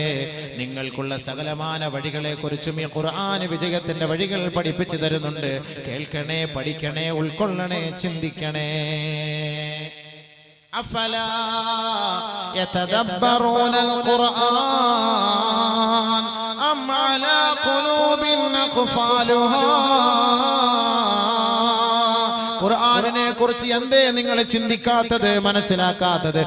നിങ്ങൾക്കുള്ള സകലമാന വഴികളെ കുറിച്ചും ഈ ഖുർആൻ വിജയത്തിന്റെ വഴികൾ പഠിപ്പിച്ചു തരുന്നുണ്ട്. കേൾക്കണേ, പഠിക്കണേ, ഉൾക്കൊള്ളണേ, ചിന്തിക്കണേ. അഫലാ യതദബ്ബറൂനൽ ഖുർആൻ അം അലാ ഖുലൂബിൻ അഖ്ഫാലുഹാ. ഖുർആനിനെ കുറിച്ച് എന്തേ നിങ്ങൾ ചിന്തിക്കാത്തത്, മനസ്സിലാക്കാത്തത്?